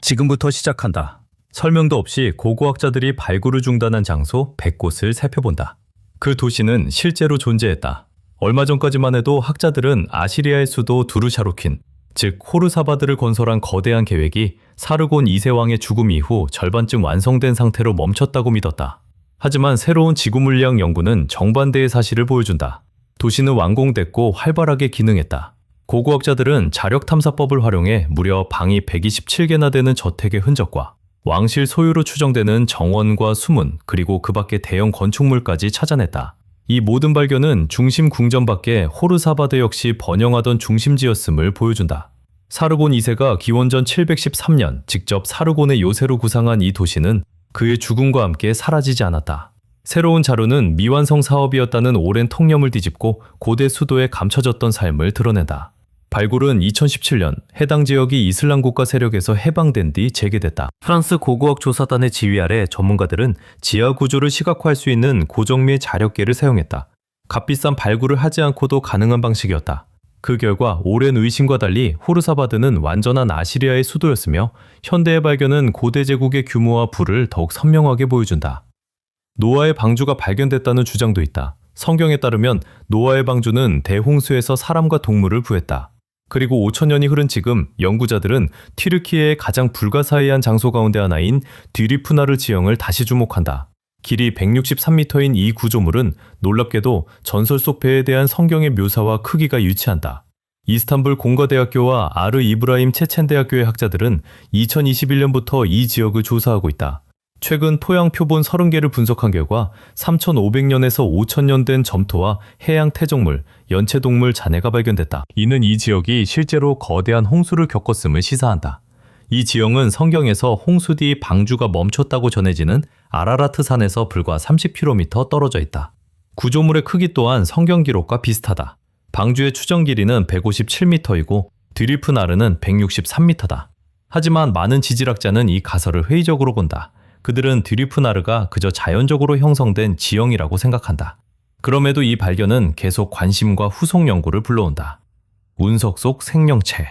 지금부터 시작한다. 설명도 없이 고고학자들이 발굴을 중단한 장소 100곳을 살펴본다. 그 도시는 실제로 존재했다. 얼마 전까지만 해도 학자들은 아시리아의 수도 두루샤루킨, 즉 호르사바드를 건설한 거대한 계획이 사르곤 2세 왕의 죽음 이후 절반쯤 완성된 상태로 멈췄다고 믿었다. 하지만 새로운 지구 물리학 연구는 정반대의 사실을 보여준다. 도시는 완공됐고 활발하게 기능했다. 고고학자들은 자력탐사법을 활용해 무려 방이 127개나 되는 저택의 흔적과 왕실 소유로 추정되는 정원과 수문, 그리고 그 밖의 대형 건축물까지 찾아냈다. 이 모든 발견은 중심 궁전 밖에 호르사바드 역시 번영하던 중심지였음을 보여준다. 사르곤 2세가 기원전 713년 직접 사르곤의 요새로 구상한 이 도시는 그의 죽음과 함께 사라지지 않았다. 새로운 자료는 미완성 사업이었다는 오랜 통념을 뒤집고 고대 수도에 감춰졌던 삶을 드러낸다. 발굴은 2017년 해당 지역이 이슬람 국가 세력에서 해방된 뒤 재개됐다. 프랑스 고고학 조사단의 지휘 아래 전문가들은 지하 구조를 시각화할 수 있는 고정미의 자력계를 사용했다. 값비싼 발굴을 하지 않고도 가능한 방식이었다. 그 결과 오랜 의심과 달리 호르사바드는 완전한 아시리아의 수도였으며 현대의 발견은 고대 제국의 규모와 부를 더욱 선명하게 보여준다. 노아의 방주가 발견됐다는 주장도 있다. 성경에 따르면 노아의 방주는 대홍수에서 사람과 동물을 구했다. 그리고 5천년이 흐른 지금 연구자들은 튀르키예의 가장 불가사의한 장소 가운데 하나인 뒤리푸나르 지형을 다시 주목한다. 길이 163m인 이 구조물은 놀랍게도 전설 속 배에 대한 성경의 묘사와 크기가 일치한다. 이스탄불 공과대학교와 아르 이브라임 체첸대학교의 학자들은 2021년부터 이 지역을 조사하고 있다. 최근 토양 표본 30개를 분석한 결과 3,500년에서 5,000년 된 점토와 해양 태적물, 연체동물 잔해가 발견됐다. 이는 이 지역이 실제로 거대한 홍수를 겪었음을 시사한다. 이 지형은 성경에서 홍수 뒤 방주가 멈췄다고 전해지는 아라라트 산에서 불과 30km 떨어져 있다. 구조물의 크기 또한 성경 기록과 비슷하다. 방주의 추정 길이는 157m이고 드리프나르는 163m다. 하지만 많은 지질학자는 이 가설을 회의적으로 본다. 그들은 드리프나르가 그저 자연적으로 형성된 지형이라고 생각한다. 그럼에도 이 발견은 계속 관심과 후속 연구를 불러온다. 운석 속 생명체.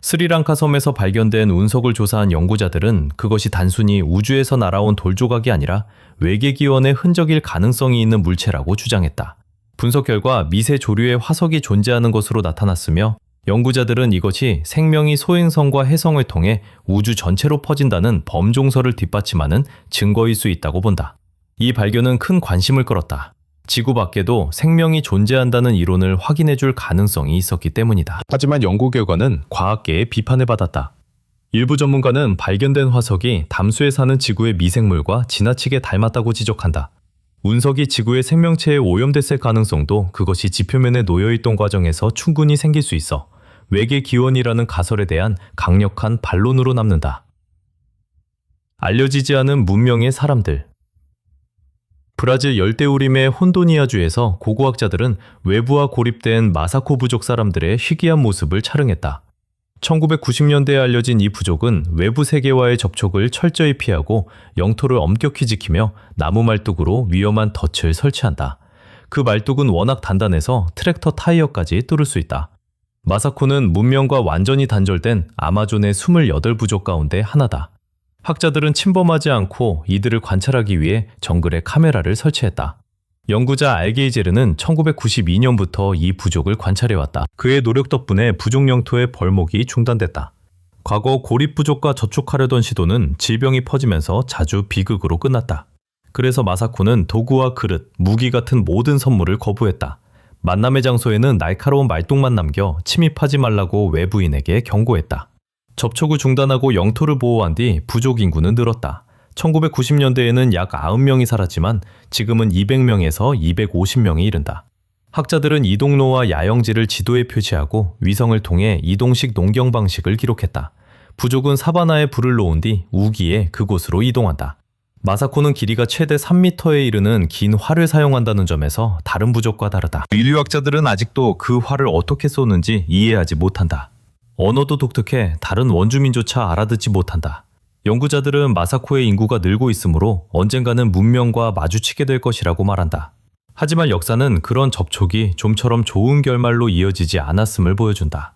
스리랑카 섬에서 발견된 운석을 조사한 연구자들은 그것이 단순히 우주에서 날아온 돌조각이 아니라 외계 기원의 흔적일 가능성이 있는 물체라고 주장했다. 분석 결과 미세 조류의 화석이 존재하는 것으로 나타났으며 연구자들은 이것이 생명이 소행성과 해성을 통해 우주 전체로 퍼진다는 범종설을 뒷받침하는 증거일 수 있다고 본다. 이 발견은 큰 관심을 끌었다. 지구 밖에도 생명이 존재한다는 이론을 확인해줄 가능성이 있었기 때문이다. 하지만 연구 결과는 과학계의 비판을 받았다. 일부 전문가는 발견된 화석이 담수에 사는 지구의 미생물과 지나치게 닮았다고 지적한다. 운석이 지구의 생명체에 오염됐을 가능성도 그것이 지표면에 놓여있던 과정에서 충분히 생길 수 있어 외계 기원이라는 가설에 대한 강력한 반론으로 남는다. 알려지지 않은 문명의 사람들. 브라질 열대우림의 혼도니아주에서 고고학자들은 외부와 고립된 마사코 부족 사람들의 희귀한 모습을 촬영했다. 1990년대에 알려진 이 부족은 외부 세계와의 접촉을 철저히 피하고 영토를 엄격히 지키며 나무 말뚝으로 위험한 덫을 설치한다. 그 말뚝은 워낙 단단해서 트랙터 타이어까지 뚫을 수 있다. 마사코는 문명과 완전히 단절된 아마존의 28부족 가운데 하나다. 학자들은 침범하지 않고 이들을 관찰하기 위해 정글에 카메라를 설치했다. 연구자 알게이제르는 1992년부터 이 부족을 관찰해왔다. 그의 노력 덕분에 부족 영토의 벌목이 중단됐다. 과거 고립부족과 저축하려던 시도는 질병이 퍼지면서 자주 비극으로 끝났다. 그래서 마사코는 도구와 그릇, 무기 같은 모든 선물을 거부했다. 만남의 장소에는 날카로운 말뚝만 남겨 침입하지 말라고 외부인에게 경고했다. 접촉을 중단하고 영토를 보호한 뒤 부족 인구는 늘었다. 1990년대에는 약 90명이 살았지만 지금은 200명에서 250명이 이른다. 학자들은 이동로와 야영지를 지도에 표시하고 위성을 통해 이동식 농경 방식을 기록했다. 부족은 사바나에 불을 놓은 뒤 우기에 그곳으로 이동한다. 마사코는 길이가 최대 3m에 이르는 긴 활을 사용한다는 점에서 다른 부족과 다르다. 인류학자들은 아직도 그 활을 어떻게 쏘는지 이해하지 못한다. 언어도 독특해 다른 원주민조차 알아듣지 못한다. 연구자들은 마사코의 인구가 늘고 있으므로 언젠가는 문명과 마주치게 될 것이라고 말한다. 하지만 역사는 그런 접촉이 좀처럼 좋은 결말로 이어지지 않았음을 보여준다.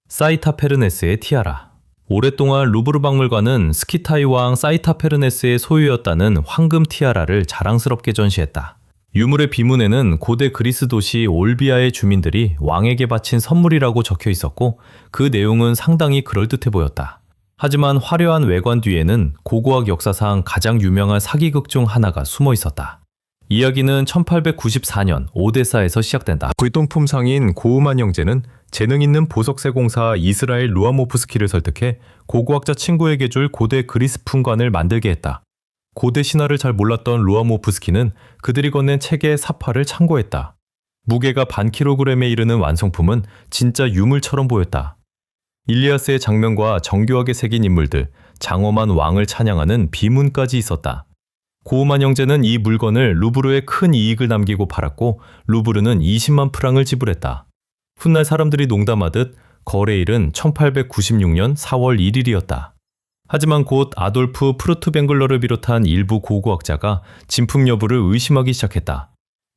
사이타 페르네스의 티아라. 오랫동안 루브르 박물관은 스키타이 왕 사이타페르네스의 소유였다는 황금 티아라를 자랑스럽게 전시했다. 유물의 비문에는 고대 그리스 도시 올비아의 주민들이 왕에게 바친 선물이라고 적혀 있었고 그 내용은 상당히 그럴듯해 보였다. 하지만 화려한 외관 뒤에는 고고학 역사상 가장 유명한 사기극 중 하나가 숨어 있었다. 이야기는 1894년 오데사에서 시작된다. 귀동품상인 고우만 형제는 재능 있는 보석세 공사 이스라엘 루아모프스키를 설득해 고고학자 친구에게 줄 고대 그리스 품관을 만들게 했다. 고대 신화를 잘 몰랐던 루아모프스키는 그들이 건넨 책의 사파를 참고했다. 무게가 반 킬로그램에 이르는 완성품은 진짜 유물처럼 보였다. 일리아스의 장면과 정교하게 새긴 인물들, 장엄한 왕을 찬양하는 비문까지 있었다. 고우만 형제는 이 물건을 루브르에 큰 이익을 남기고 팔았고 루브르는 20만 프랑을 지불했다. 훗날 사람들이 농담하듯 거래일은 1896년 4월 1일이었다. 하지만 곧 아돌프 프루트뱅글러를 비롯한 일부 고고학자가 진품 여부를 의심하기 시작했다.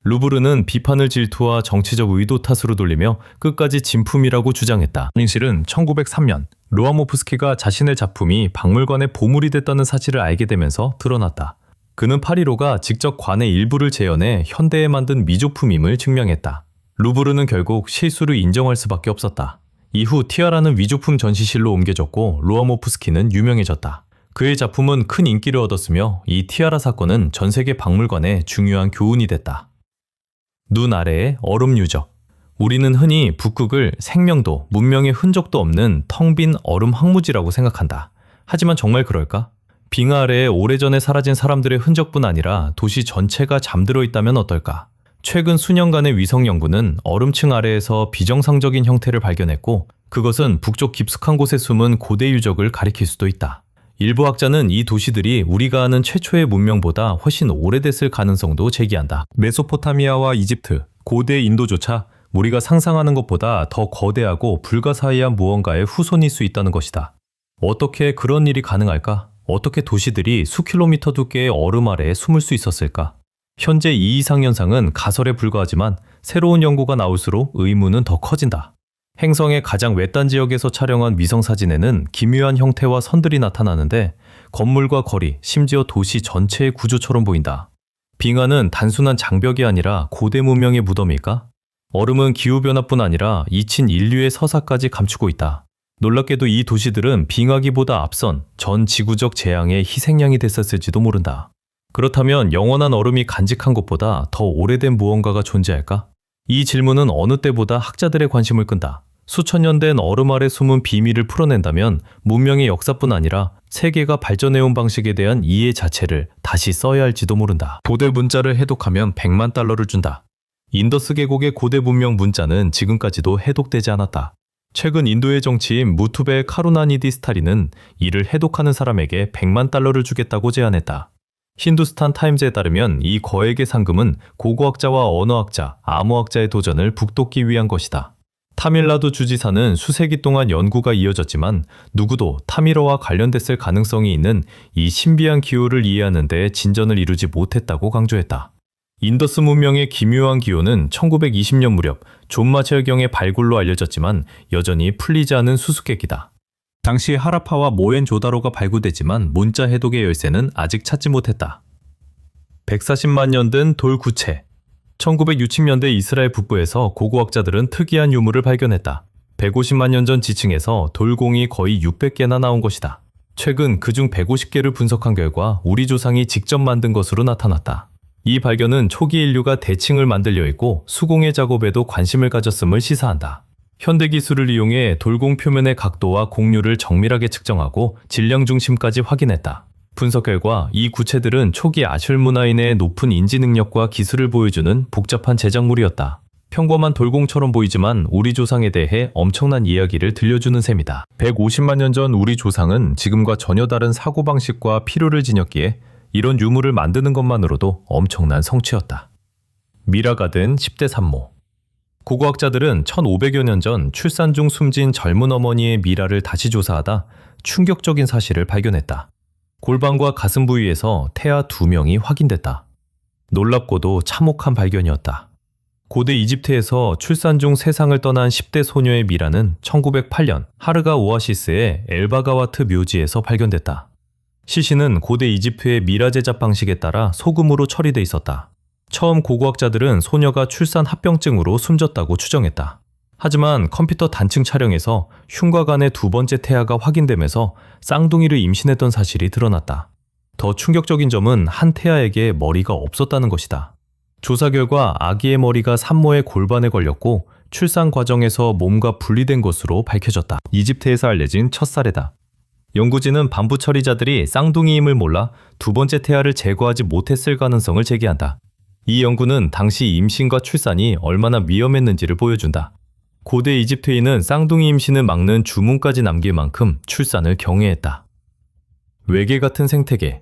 루브르는 비판을 질투와 정치적 의도 탓으로 돌리며 끝까지 진품이라고 주장했다. 실은 1903년 루아모프스키가 자신의 작품이 박물관의 보물이 됐다는 사실을 알게 되면서 드러났다. 그는 파리로가 직접 관의 일부를 재현해 현대에 만든 미조품임을 증명했다. 루브르는 결국 실수를 인정할 수밖에 없었다. 이후 티아라는 위조품 전시실로 옮겨졌고 루아모프스키는 유명해졌다. 그의 작품은 큰 인기를 얻었으며 이 티아라 사건은 전 세계 박물관의 중요한 교훈이 됐다. 눈 아래의 얼음 유적. 우리는 흔히 북극을 생명도, 문명의 흔적도 없는 텅 빈 얼음 황무지라고 생각한다. 하지만 정말 그럴까? 빙하 아래에 오래전에 사라진 사람들의 흔적뿐 아니라 도시 전체가 잠들어 있다면 어떨까? 최근 수년간의 위성 연구는 얼음층 아래에서 비정상적인 형태를 발견했고 그것은 북쪽 깊숙한 곳에 숨은 고대 유적을 가리킬 수도 있다. 일부 학자는 이 도시들이 우리가 아는 최초의 문명보다 훨씬 오래됐을 가능성도 제기한다. 메소포타미아와 이집트, 고대 인도조차 우리가 상상하는 것보다 더 거대하고 불가사의한 무언가의 후손일 수 있다는 것이다. 어떻게 그런 일이 가능할까? 어떻게 도시들이 수킬로미터 두께의 얼음 아래에 숨을 수 있었을까? 현재 이 이상 현상은 가설에 불과하지만 새로운 연구가 나올수록 의문은 더 커진다. 행성의 가장 외딴 지역에서 촬영한 위성 사진에는 기묘한 형태와 선들이 나타나는데 건물과 거리, 심지어 도시 전체의 구조처럼 보인다. 빙하는 단순한 장벽이 아니라 고대 문명의 무덤일까? 얼음은 기후변화뿐 아니라 잊힌 인류의 서사까지 감추고 있다. 놀랍게도 이 도시들은 빙하기보다 앞선 전 지구적 재앙의 희생양이 됐었을지도 모른다. 그렇다면 영원한 얼음이 간직한 것보다 더 오래된 무언가가 존재할까? 이 질문은 어느 때보다 학자들의 관심을 끈다. 수천 년 된 얼음 아래 숨은 비밀을 풀어낸다면 문명의 역사뿐 아니라 세계가 발전해온 방식에 대한 이해 자체를 다시 써야 할지도 모른다. 고대 문자를 해독하면 100만 달러를 준다. 인더스 계곡의 고대 문명 문자는 지금까지도 해독되지 않았다. 최근 인도의 정치인 무투베 카루나니디 스타리는 이를 해독하는 사람에게 100만 달러를 주겠다고 제안했다. 힌두스탄 타임즈에 따르면 이 거액의 상금은 고고학자와 언어학자, 암호학자의 도전을 북돋기 위한 것이다. 타밀나두 주지사는 수세기 동안 연구가 이어졌지만 누구도 타밀어와 관련됐을 가능성이 있는 이 신비한 기호를 이해하는 데 진전을 이루지 못했다고 강조했다. 인더스 문명의 기묘한 기호는 1920년 무렵 존 마첼경의 발굴로 알려졌지만 여전히 풀리지 않은 수수께끼다. 당시 하라파와 모헨조다로가 발굴됐지만 문자 해독의 열쇠는 아직 찾지 못했다. 140만 년 된 돌 구체. 1960년대 이스라엘 북부에서 고고학자들은 특이한 유물을 발견했다. 150만 년 전 지층에서 돌공이 거의 600개나 나온 것이다. 최근 그중 150개를 분석한 결과 우리 조상이 직접 만든 것으로 나타났다. 이 발견은 초기 인류가 대칭을 만들려 했고 수공예 작업에도 관심을 가졌음을 시사한다. 현대 기술을 이용해 돌공 표면의 각도와 곡률을 정밀하게 측정하고 질량 중심까지 확인했다. 분석 결과 이 구체들은 초기 아슐 문화인의 높은 인지 능력과 기술을 보여주는 복잡한 제작물이었다. 평범한 돌공처럼 보이지만 우리 조상에 대해 엄청난 이야기를 들려주는 셈이다. 150만 년 전 우리 조상은 지금과 전혀 다른 사고방식과 필요를 지녔기에 이런 유물을 만드는 것만으로도 엄청난 성취였다. 미라가 된 10대 산모. 고고학자들은 1500여 년 전 출산 중 숨진 젊은 어머니의 미라를 다시 조사하다 충격적인 사실을 발견했다. 골반과 가슴 부위에서 태아 2명이 확인됐다. 놀랍고도 참혹한 발견이었다. 고대 이집트에서 출산 중 세상을 떠난 10대 소녀의 미라는 1908년 하르가 오아시스의 엘바가와트 묘지에서 발견됐다. 시신은 고대 이집트의 미라 제작 방식에 따라 소금으로 처리돼 있었다. 처음 고고학자들은 소녀가 출산 합병증으로 숨졌다고 추정했다. 하지만 컴퓨터 단층 촬영에서 흉곽 안의 두 번째 태아가 확인되면서 쌍둥이를 임신했던 사실이 드러났다. 더 충격적인 점은 한 태아에게 머리가 없었다는 것이다. 조사 결과 아기의 머리가 산모의 골반에 걸렸고 출산 과정에서 몸과 분리된 것으로 밝혀졌다. 이집트에서 알려진 첫 사례다. 연구진은 반부 처리자들이 쌍둥이임을 몰라 두 번째 태아를 제거하지 못했을 가능성을 제기한다. 이 연구는 당시 임신과 출산이 얼마나 위험했는지를 보여준다. 고대 이집트인은 쌍둥이 임신을 막는 주문까지 남길 만큼 출산을 경외했다. 외계 같은 생태계.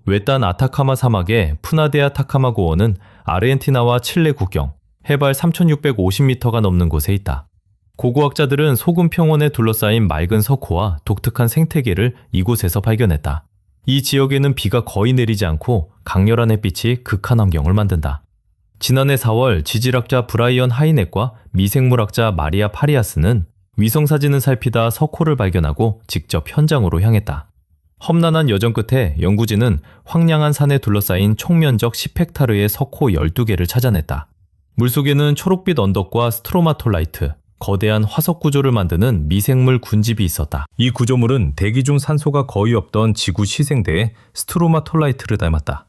외딴 아타카마 사막의 푸나데아 타카마 고원은 아르헨티나와 칠레 국경, 해발 3,650m가 넘는 곳에 있다. 고고학자들은 소금 평원에 둘러싸인 맑은 석호와 독특한 생태계를 이곳에서 발견했다. 이 지역에는 비가 거의 내리지 않고 강렬한 햇빛이 극한 환경을 만든다. 지난해 4월 지질학자 브라이언 하이넷과 미생물학자 마리아 파리아스는 위성사진을 살피다 석호를 발견하고 직접 현장으로 향했다. 험난한 여정 끝에 연구진은 황량한 산에 둘러싸인 총면적 10헥타르의 석호 12개를 찾아냈다. 물속에는 초록빛 언덕과 스트로마톨라이트, 거대한 화석 구조를 만드는 미생물 군집이 있었다. 이 구조물은 대기 중 산소가 거의 없던 지구 시생대의 스트로마톨라이트를 닮았다.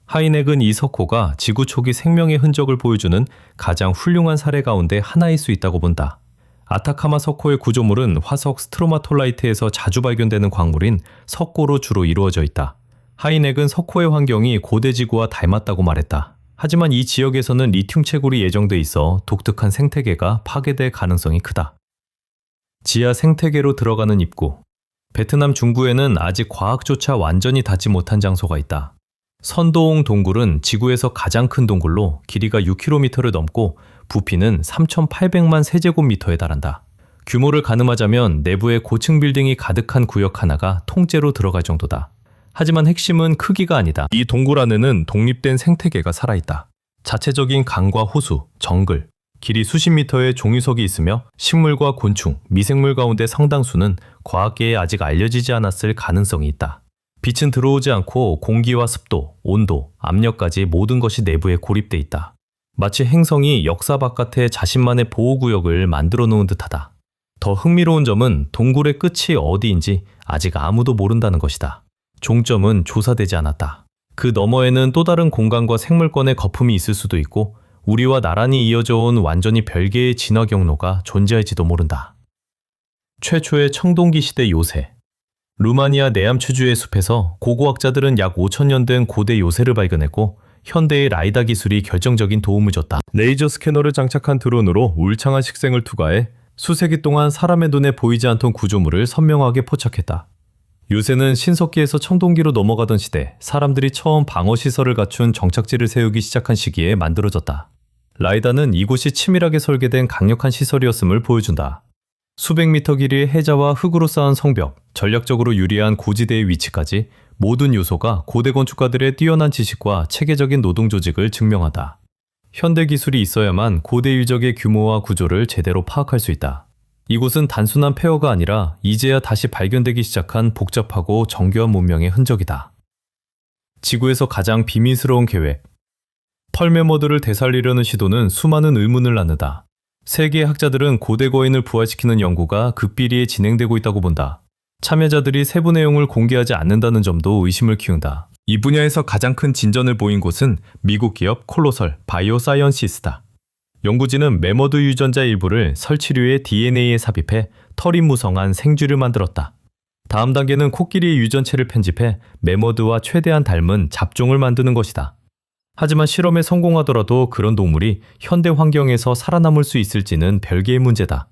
하이넥은 이 석호가 지구 초기 생명의 흔적을 보여주는 가장 훌륭한 사례 가운데 하나일 수 있다고 본다. 아타카마 석호의 구조물은 화석 스트로마톨라이트에서 자주 발견되는 광물인 석고로 주로 이루어져 있다. 하이넥은 석호의 환경이 고대 지구와 닮았다고 말했다. 하지만 이 지역에서는 리튬 채굴이 예정돼 있어 독특한 생태계가 파괴될 가능성이 크다. 지하 생태계로 들어가는 입구. 베트남 중부에는 아직 과학조차 완전히 닿지 못한 장소가 있다. 선도옹 동굴은 지구에서 가장 큰 동굴로 길이가 6km를 넘고 부피는 3,800만 세제곱미터에 달한다. 규모를 가늠하자면 내부에 고층 빌딩이 가득한 구역 하나가 통째로 들어갈 정도다. 하지만 핵심은 크기가 아니다. 이 동굴 안에는 독립된 생태계가 살아있다. 자체적인 강과 호수, 정글, 길이 수십 미터의 종유석이 있으며 식물과 곤충, 미생물 가운데 상당수는 과학계에 아직 알려지지 않았을 가능성이 있다. 빛은 들어오지 않고 공기와 습도, 온도, 압력까지 모든 것이 내부에 고립돼 있다. 마치 행성이 역사 바깥에 자신만의 보호구역을 만들어 놓은 듯하다. 더 흥미로운 점은 동굴의 끝이 어디인지 아직 아무도 모른다는 것이다. 종점은 조사되지 않았다. 그 너머에는 또 다른 공간과 생물권의 거품이 있을 수도 있고 우리와 나란히 이어져 온 완전히 별개의 진화 경로가 존재할지도 모른다. 최초의 청동기 시대 요새. 루마니아 내암추주의 숲에서 고고학자들은 약 5,000년 된 고대 요새를 발견했고 현대의 라이다 기술이 결정적인 도움을 줬다. 레이저 스캐너를 장착한 드론으로 울창한 식생을 투과해 수세기 동안 사람의 눈에 보이지 않던 구조물을 선명하게 포착했다. 요새는 신석기에서 청동기로 넘어가던 시대, 사람들이 처음 방어시설을 갖춘 정착지를 세우기 시작한 시기에 만들어졌다. 라이다는 이곳이 치밀하게 설계된 강력한 시설이었음을 보여준다. 수백 미터 길이의 해자와 흙으로 쌓은 성벽, 전략적으로 유리한 고지대의 위치까지 모든 요소가 고대 건축가들의 뛰어난 지식과 체계적인 노동 조직을 증명하다. 현대 기술이 있어야만 고대 유적의 규모와 구조를 제대로 파악할 수 있다. 이곳은 단순한 폐허가 아니라 이제야 다시 발견되기 시작한 복잡하고 정교한 문명의 흔적이다. 지구에서 가장 비밀스러운 계획. 펄메머드를 되살리려는 시도는 수많은 의문을 낳는다. 세계의 학자들은 고대 거인을 부활시키는 연구가 극비리에 진행되고 있다고 본다. 참여자들이 세부 내용을 공개하지 않는다는 점도 의심을 키운다. 이 분야에서 가장 큰 진전을 보인 곳은 미국 기업 콜로설 바이오사이언시스다. 연구진은 메머드 유전자 일부를 설치류의 DNA에 삽입해 털이 무성한 생쥐를 만들었다. 다음 단계는 코끼리의 유전체를 편집해 메머드와 최대한 닮은 잡종을 만드는 것이다. 하지만 실험에 성공하더라도 그런 동물이 현대 환경에서 살아남을 수 있을지는 별개의 문제다.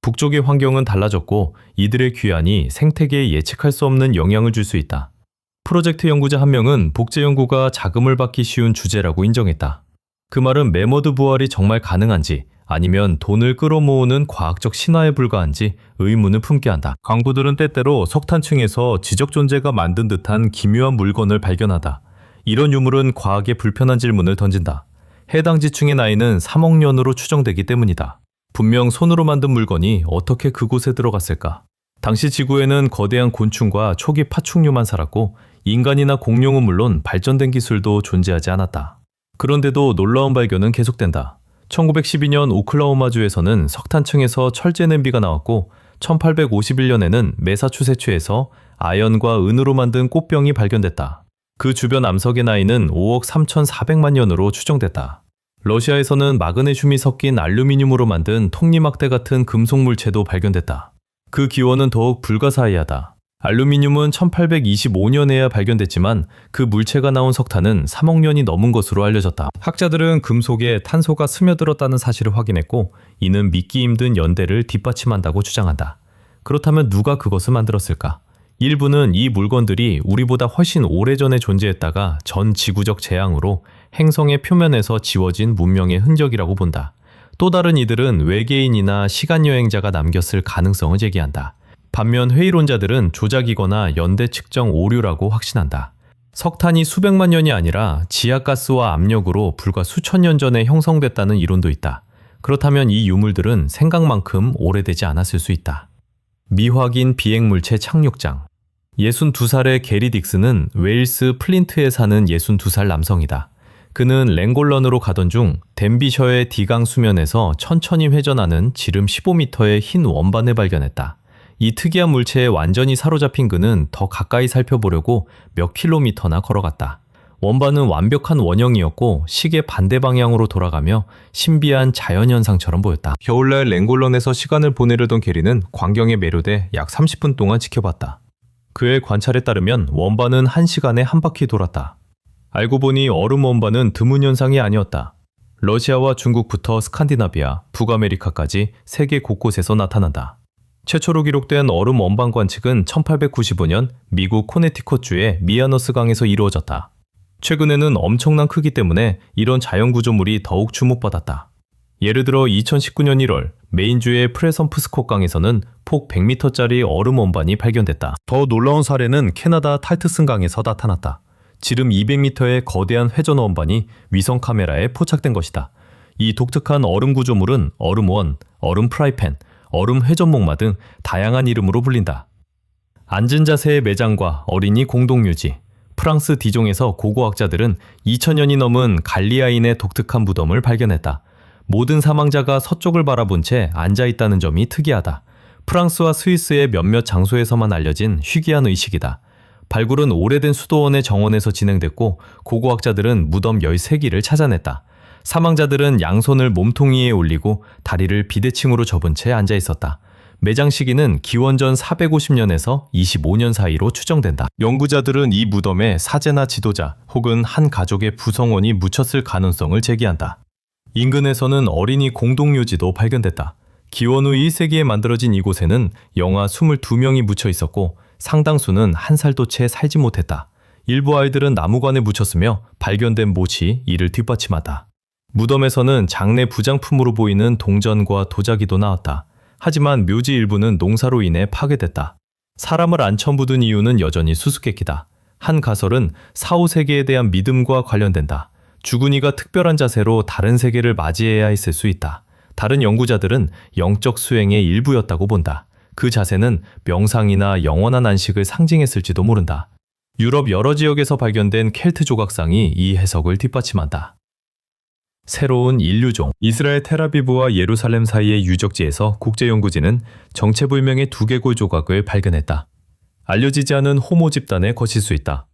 북쪽의 환경은 달라졌고 이들의 귀환이 생태계에 예측할 수 없는 영향을 줄 수 있다. 프로젝트 연구자 한 명은 복제 연구가 자금을 받기 쉬운 주제라고 인정했다. 그 말은 메머드 부활이 정말 가능한지 아니면 돈을 끌어모으는 과학적 신화에 불과한지 의문을 품게 한다. 광부들은 때때로 석탄층에서 지적 존재가 만든 듯한 기묘한 물건을 발견하다. 이런 유물은 과학에 불편한 질문을 던진다. 해당 지층의 나이는 3억 년으로 추정되기 때문이다. 분명 손으로 만든 물건이 어떻게 그곳에 들어갔을까? 당시 지구에는 거대한 곤충과 초기 파충류만 살았고 인간이나 공룡은 물론 발전된 기술도 존재하지 않았다. 그런데도 놀라운 발견은 계속된다. 1912년 오클라호마주에서는 석탄층에서 철제 냄비가 나왔고 1851년에는 매사추세츠에서 아연과 은으로 만든 꽃병이 발견됐다. 그 주변 암석의 나이는 5억 3,400만 년으로 추정됐다. 러시아에서는 마그네슘이 섞인 알루미늄으로 만든 톱니막대 같은 금속 물체도 발견됐다. 그 기원은 더욱 불가사의하다. 알루미늄은 1825년에야 발견됐지만 그 물체가 나온 석탄은 3억 년이 넘은 것으로 알려졌다. 학자들은 금속에 탄소가 스며들었다는 사실을 확인했고 이는 믿기 힘든 연대를 뒷받침한다고 주장한다. 그렇다면 누가 그것을 만들었을까? 일부는 이 물건들이 우리보다 훨씬 오래전에 존재했다가 전 지구적 재앙으로 행성의 표면에서 지워진 문명의 흔적이라고 본다. 또 다른 이들은 외계인이나 시간여행자가 남겼을 가능성을 제기한다. 반면 회의론자들은 조작이거나 연대 측정 오류라고 확신한다. 석탄이 수백만 년이 아니라 지하가스와 압력으로 불과 수천 년 전에 형성됐다는 이론도 있다. 그렇다면 이 유물들은 생각만큼 오래되지 않았을 수 있다. 미확인 비행물체 착륙장. 62살의 게리 딕스는 웨일스 플린트에 사는 62살 남성이다. 그는 랭골런으로 가던 중 덴비셔의 디강 수면에서 천천히 회전하는 지름 15m의 흰 원반을 발견했다. 이 특이한 물체에 완전히 사로잡힌 그는 더 가까이 살펴보려고 몇 킬로미터나 걸어갔다. 원반은 완벽한 원형이었고 시계 반대 방향으로 돌아가며 신비한 자연현상처럼 보였다. 겨울날 랭골런에서 시간을 보내려던 게리는 광경에 매료돼 약 30분 동안 지켜봤다. 그의 관찰에 따르면 원반은 1시간에 한 바퀴 돌았다. 알고 보니 얼음 원반은 드문 현상이 아니었다. 러시아와 중국부터 스칸디나비아, 북아메리카까지 세계 곳곳에서 나타난다. 최초로 기록된 얼음 원반 관측은 1895년 미국 코네티컷주의 미아너스 강에서 이루어졌다. 최근에는 엄청난 크기 때문에 이런 자연구조물이 더욱 주목받았다. 예를 들어 2019년 1월 메인주의 프레섬프스콧 강에서는 폭 100m짜리 얼음 원반이 발견됐다. 더 놀라운 사례는 캐나다 탈트슨 강에서 나타났다. 지름 200m의 거대한 회전 원반이 위성 카메라에 포착된 것이다. 이 독특한 얼음 구조물은 얼음원, 얼음 프라이팬, 얼음 회전목마 등 다양한 이름으로 불린다. 앉은 자세의 매장과 어린이 공동유지. 프랑스 디종에서 고고학자들은 2000년이 넘은 갈리아인의 독특한 무덤을 발견했다. 모든 사망자가 서쪽을 바라본 채 앉아있다는 점이 특이하다. 프랑스와 스위스의 몇몇 장소에서만 알려진 희귀한 의식이다. 발굴은 오래된 수도원의 정원에서 진행됐고 고고학자들은 무덤 13기를 찾아냈다. 사망자들은 양손을 몸통위에 올리고 다리를 비대칭으로 접은 채 앉아 있었다. 매장 시기는 기원전 450년에서 25년 사이로 추정된다. 연구자들은 이 무덤에 사제나 지도자 혹은 한 가족의 부성원이 묻혔을 가능성을 제기한다. 인근에서는 어린이 공동묘지도 발견됐다. 기원 후 1세기에 만들어진 이곳에는 영아 22명이 묻혀 있었고 상당수는 한 살도 채 살지 못했다. 일부 아이들은 나무관에 묻혔으며 발견된 못이 이를 뒷받침하다. 무덤에서는 장례 부장품으로 보이는 동전과 도자기도 나왔다. 하지만 묘지 일부는 농사로 인해 파괴됐다. 사람을 앉혀묻은 이유는 여전히 수수께끼다. 한 가설은 4, 5세계에 대한 믿음과 관련된다. 죽은 이가 특별한 자세로 다른 세계를 맞이해야 했을 수 있다. 다른 연구자들은 영적 수행의 일부였다고 본다. 그 자세는 명상이나 영원한 안식을 상징했을지도 모른다. 유럽 여러 지역에서 발견된 켈트 조각상이 이 해석을 뒷받침한다. 새로운 인류종. 이스라엘 텔아비브와 예루살렘 사이의 유적지에서 국제연구진은 정체불명의 두개골 조각을 발견했다. 알려지지 않은 호모 집단의 것일 수 있다.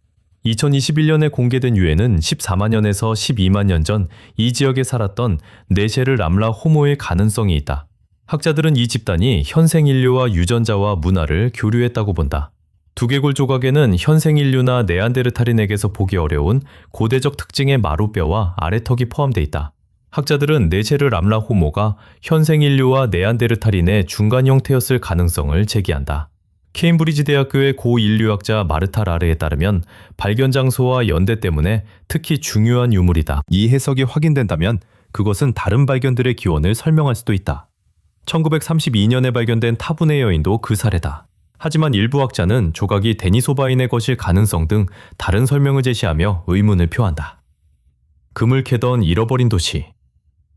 2021년에 공개된 유해는 14만 년에서 12만 년 전 이 지역에 살았던 네셰르 람라 호모의 가능성이 있다. 학자들은 이 집단이 현생 인류와 유전자와 문화를 교류했다고 본다. 두개골 조각에는 현생 인류나 네안데르탈인에게서 보기 어려운 고대적 특징의 마루뼈와 아래턱이 포함되어 있다. 학자들은 네셰르 람라 호모가 현생 인류와 네안데르탈인의 중간 형태였을 가능성을 제기한다. 케임브리지 대학교의 고인류학자 마르타 라르에 따르면 발견 장소와 연대 때문에 특히 중요한 유물이다. 이 해석이 확인된다면 그것은 다른 발견들의 기원을 설명할 수도 있다. 1932년에 발견된 타분의 여인도 그 사례다. 하지만 일부 학자는 조각이 데니소바인의 것일 가능성 등 다른 설명을 제시하며 의문을 표한다. 금을 캐던 잃어버린 도시.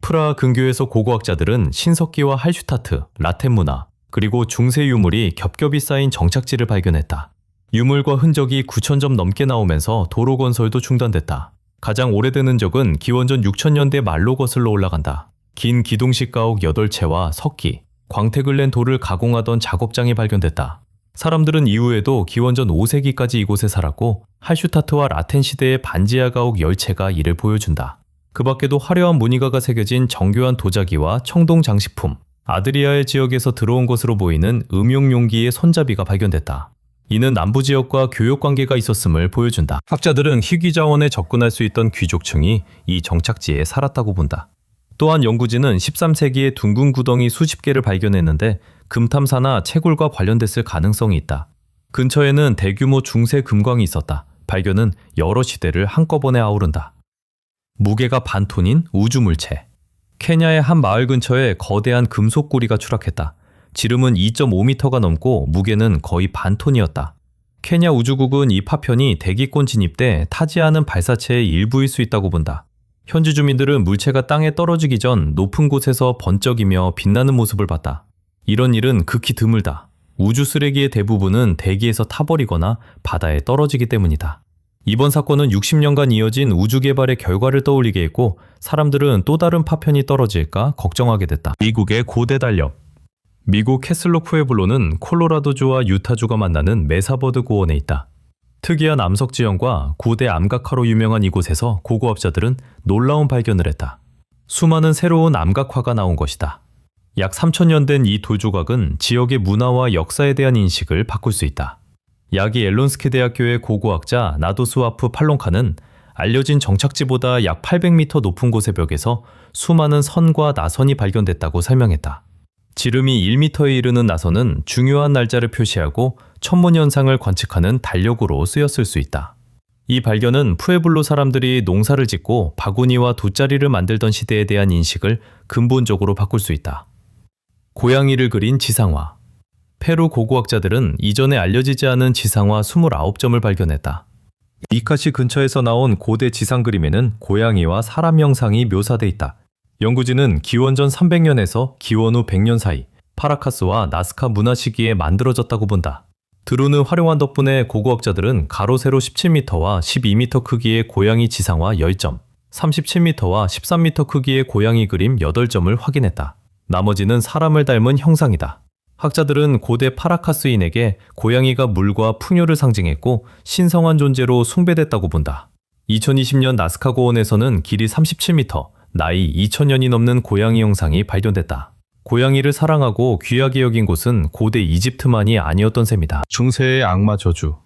프라하 근교에서 고고학자들은 신석기와 할슈타트, 라텐 문화, 그리고 중세 유물이 겹겹이 쌓인 정착지를 발견했다. 유물과 흔적이 9,000점 넘게 나오면서 도로 건설도 중단됐다. 가장 오래된 흔적은 기원전 6000년대 말로 거슬러 올라간다. 긴 기둥식 가옥 8채와 석기, 광택을 낸 돌을 가공하던 작업장이 발견됐다. 사람들은 이후에도 기원전 5세기까지 이곳에 살았고 할슈타트와 라텐 시대의 반지하 가옥 10채가 이를 보여준다. 그 밖에도 화려한 무늬가가 새겨진 정교한 도자기와 청동 장식품, 아드리아의 지역에서 들어온 것으로 보이는 음용용기의 손잡이가 발견됐다. 이는 남부 지역과 교역 관계가 있었음을 보여준다. 학자들은 희귀 자원에 접근할 수 있던 귀족층이 이 정착지에 살았다고 본다. 또한 연구진은 13세기에 둥근 구덩이 수십 개를 발견했는데 금탐사나 채굴과 관련됐을 가능성이 있다. 근처에는 대규모 중세 금광이 있었다. 발견은 여러 시대를 한꺼번에 아우른다. 무게가 반톤인 우주물체. 케냐의 한 마을 근처에 거대한 금속 고리가 추락했다. 지름은 2.5m가 넘고 무게는 거의 반톤이었다. 케냐 우주국은 이 파편이 대기권 진입 때 타지 않은 발사체의 일부일 수 있다고 본다. 현지 주민들은 물체가 땅에 떨어지기 전 높은 곳에서 번쩍이며 빛나는 모습을 봤다. 이런 일은 극히 드물다. 우주 쓰레기의 대부분은 대기에서 타버리거나 바다에 떨어지기 때문이다. 이번 사건은 60년간 이어진 우주 개발의 결과를 떠올리게 했고 사람들은 또 다른 파편이 떨어질까 걱정하게 됐다. 미국의 고대 달력. 미국 캐슬로 푸에블로는 콜로라도주와 유타주가 만나는 메사버드 고원에 있다. 특이한 암석 지형과 고대 암각화로 유명한 이곳에서 고고학자들은 놀라운 발견을 했다. 수많은 새로운 암각화가 나온 것이다. 약 3000년 된 이 돌조각은 지역의 문화와 역사에 대한 인식을 바꿀 수 있다. 야기 앨론스키 대학교의 고고학자 나도스와프 팔론카는 알려진 정착지보다 약 800m 높은 곳의 벽에서 수많은 선과 나선이 발견됐다고 설명했다. 지름이 1m에 이르는 나선은 중요한 날짜를 표시하고 천문현상을 관측하는 달력으로 쓰였을 수 있다. 이 발견은 푸에블로 사람들이 농사를 짓고 바구니와 돗자리를 만들던 시대에 대한 인식을 근본적으로 바꿀 수 있다. 고양이를 그린 지상화. 페루 고고학자들은 이전에 알려지지 않은 지상화 29점을 발견했다. 이카시 근처에서 나온 고대 지상 그림에는 고양이와 사람 형상이 묘사돼 있다. 연구진은 기원전 300년에서 기원 후 100년 사이 파라카스와 나스카 문화 시기에 만들어졌다고 본다. 드론을 활용한 덕분에 고고학자들은 가로 세로 17m와 12m 크기의 고양이 지상화 10점, 37m와 13m 크기의 고양이 그림 8점을 확인했다. 나머지는 사람을 닮은 형상이다. 학자들은 고대 파라카스인에게 고양이가 물과 풍요를 상징했고 신성한 존재로 숭배됐다고 본다. 2020년 나스카 고원에서는 길이 37m, 나이 2000년이 넘는 고양이 형상이 발견됐다. 고양이를 사랑하고 귀하게 여긴 곳은 고대 이집트만이 아니었던 셈이다. 중세의 악마 저주.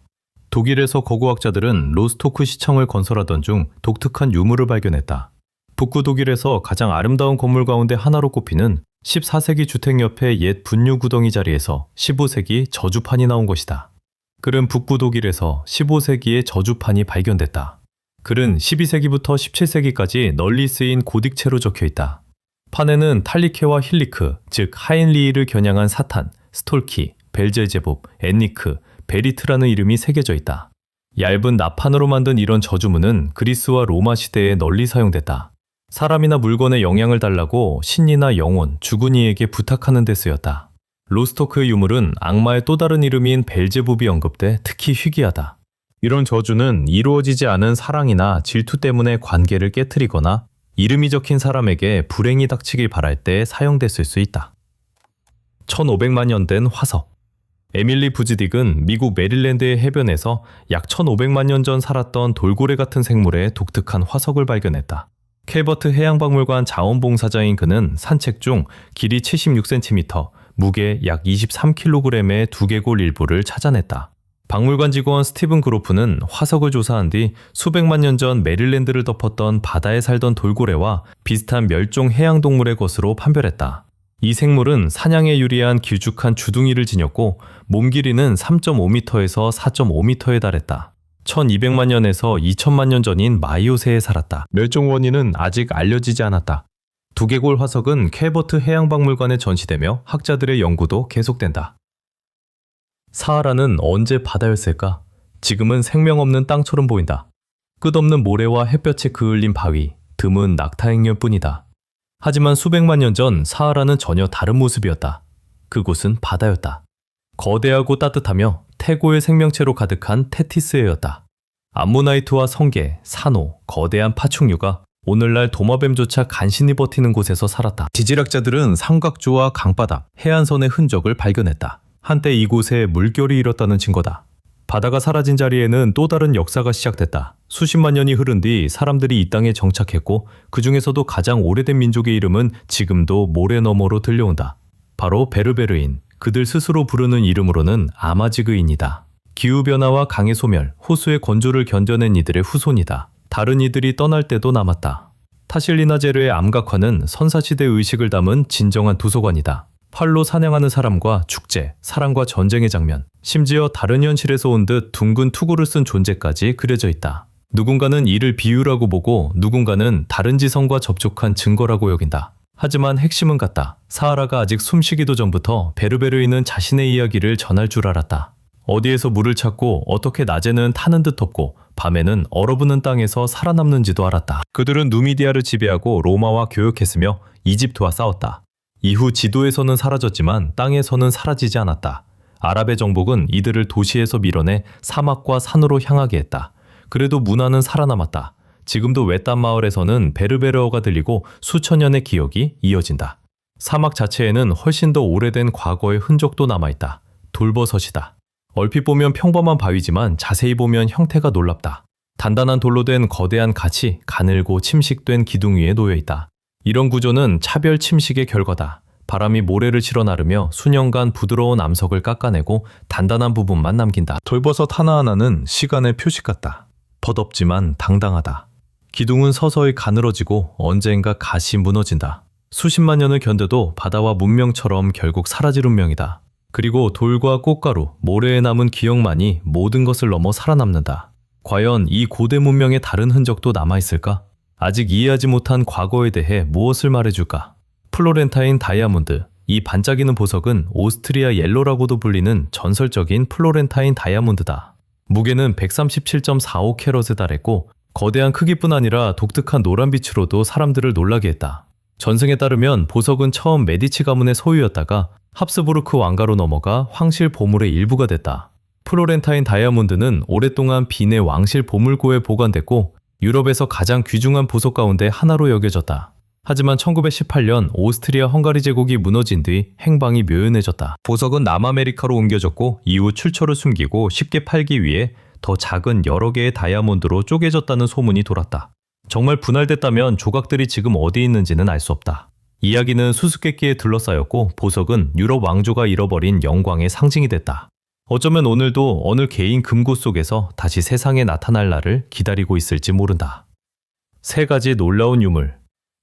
독일에서 거구학자들은 로스토크 시청을 건설하던 중 독특한 유물을 발견했다. 북구 독일에서 가장 아름다운 건물 가운데 하나로 꼽히는 14세기 주택 옆의 옛 분유 구덩이 자리에서 15세기 저주판이 나온 것이다. 글은 북구 독일에서 15세기의 저주판이 발견됐다. 글은 12세기부터 17세기까지 널리 쓰인 고딕체로 적혀 있다. 판에는 탈리케와 힐리크, 즉 하인리히를 겨냥한 사탄, 스톨키, 벨제제붑, 엔니크, 베리트라는 이름이 새겨져 있다. 얇은 나판으로 만든 이런 저주문은 그리스와 로마 시대에 널리 사용됐다. 사람이나 물건에 영향을 달라고 신이나 영혼, 주군이에게 부탁하는 데 쓰였다. 로스토크의 유물은 악마의 또 다른 이름인 벨제붑이 언급돼 특히 희귀하다. 이런 저주는 이루어지지 않은 사랑이나 질투 때문에 관계를 깨트리거나 이름이 적힌 사람에게 불행이 닥치길 바랄 때 사용됐을 수 있다. 1500만 년 된 화석. 에밀리 부즈딕은 미국 메릴랜드의 해변에서 약 1500만 년 전 살았던 돌고래 같은 생물의 독특한 화석을 발견했다. 캘버트 해양박물관 자원봉사자인 그는 산책 중 길이 76cm, 무게 약 23kg의 두개골 일부를 찾아냈다. 박물관 직원 스티븐 그로프는 화석을 조사한 뒤 수백만 년 전 메릴랜드를 덮었던 바다에 살던 돌고래와 비슷한 멸종 해양동물의 것으로 판별했다. 이 생물은 사냥에 유리한 길쭉한 주둥이를 지녔고 몸 길이는 3.5m에서 4.5m에 달했다. 1200만 년에서 2000만 년 전인 마이오세에 살았다. 멸종 원인은 아직 알려지지 않았다. 두개골 화석은 캘버트 해양박물관에 전시되며 학자들의 연구도 계속된다. 사하라는 언제 바다였을까? 지금은 생명 없는 땅처럼 보인다. 끝없는 모래와 햇볕에 그을린 바위, 드문 낙타 행렬뿐이다. 하지만 수백만 년 전 사하라는 전혀 다른 모습이었다. 그곳은 바다였다. 거대하고 따뜻하며 태고의 생명체로 가득한 테티스해였다. 암모나이트와 성게, 산호, 거대한 파충류가 오늘날 도마뱀조차 간신히 버티는 곳에서 살았다. 지질학자들은 삼각조와 강바닥, 해안선의 흔적을 발견했다. 한때 이곳에 물결이 일었다는 증거다. 바다가 사라진 자리에는 또 다른 역사가 시작됐다. 수십만 년이 흐른 뒤 사람들이 이 땅에 정착했고 그 중에서도 가장 오래된 민족의 이름은 지금도 모래 너머로 들려온다. 바로 베르베르인, 그들 스스로 부르는 이름으로는 아마지그인이다. 기후변화와 강의 소멸, 호수의 건조를 견뎌낸 이들의 후손이다. 다른 이들이 떠날 때도 남았다. 타실리나제르의 암각화는 선사시대 의식을 담은 진정한 도서관이다. 활로 사냥하는 사람과 축제, 사랑과 전쟁의 장면, 심지어 다른 현실에서 온 듯 둥근 투구를 쓴 존재까지 그려져 있다. 누군가는 이를 비유라고 보고 누군가는 다른 지성과 접촉한 증거라고 여긴다. 하지만 핵심은 같다. 사하라가 아직 숨쉬기도 전부터 베르베르인은 자신의 이야기를 전할 줄 알았다. 어디에서 물을 찾고 어떻게 낮에는 타는 듯 덮고 밤에는 얼어붙는 땅에서 살아남는지도 알았다. 그들은 누미디아를 지배하고 로마와 교역했으며 이집트와 싸웠다. 이후 지도에서는 사라졌지만 땅에서는 사라지지 않았다. 아랍의 정복은 이들을 도시에서 밀어내 사막과 산으로 향하게 했다. 그래도 문화는 살아남았다. 지금도 외딴 마을에서는 베르베르어가 들리고 수천 년의 기억이 이어진다. 사막 자체에는 훨씬 더 오래된 과거의 흔적도 남아있다. 돌버섯이다. 얼핏 보면 평범한 바위지만 자세히 보면 형태가 놀랍다. 단단한 돌로 된 거대한 갓이 가늘고 침식된 기둥 위에 놓여있다. 이런 구조는 차별 침식의 결과다. 바람이 모래를 실어 나르며 수년간 부드러운 암석을 깎아내고 단단한 부분만 남긴다. 돌버섯 하나하나는 시간의 표식 같다. 버덥지만 당당하다. 기둥은 서서히 가늘어지고 언젠가 갓이 무너진다. 수십만 년을 견뎌도 바다와 문명처럼 결국 사라질 운명이다. 그리고 돌과 꽃가루, 모래에 남은 기억만이 모든 것을 넘어 살아남는다. 과연 이 고대 문명의 다른 흔적도 남아있을까? 아직 이해하지 못한 과거에 대해 무엇을 말해줄까? 플로렌타인 다이아몬드. 이 반짝이는 보석은 오스트리아 옐로라고도 불리는 전설적인 플로렌타인 다이아몬드다. 무게는 137.45캐럿에 달했고 거대한 크기뿐 아니라 독특한 노란빛으로도 사람들을 놀라게 했다. 전승에 따르면 보석은 처음 메디치 가문의 소유였다가 합스부르크 왕가로 넘어가 황실 보물의 일부가 됐다. 플로렌타인 다이아몬드는 오랫동안 빈의 왕실 보물고에 보관됐고 유럽에서 가장 귀중한 보석 가운데 하나로 여겨졌다. 하지만 1918년 오스트리아 헝가리 제국이 무너진 뒤 행방이 묘연해졌다. 보석은 남아메리카로 옮겨졌고 이후 출처를 숨기고 쉽게 팔기 위해 더 작은 여러 개의 다이아몬드로 쪼개졌다는 소문이 돌았다. 정말 분할됐다면 조각들이 지금 어디 있는지는 알 수 없다. 이야기는 수수께끼에 둘러싸였고 보석은 유럽 왕조가 잃어버린 영광의 상징이 됐다. 어쩌면 오늘도 어느 개인 금고 속에서 다시 세상에 나타날 날을 기다리고 있을지 모른다. 세 가지 놀라운 유물.